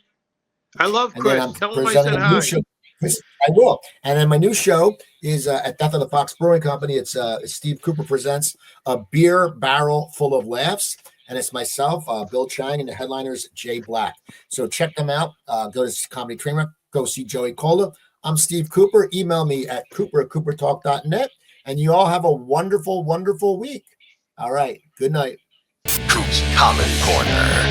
I love And then Chris. I'm Tell him I presenting said a new hi. show. Chris, I will. And then my new show is at Death of the Fox Brewing Company. It's Steve Cooper presents A Beer Barrel Full of Laughs. And it's myself, Bill Chang, and the headliners, Jay Black. So check them out. Go to Comedy Trainwreck. Go see Joey Kola. I'm Steve Cooper. Email me at cooper@coopertalk.net. And you all have a wonderful, wonderful week. All right. Good night. Coop's Comedy Corner.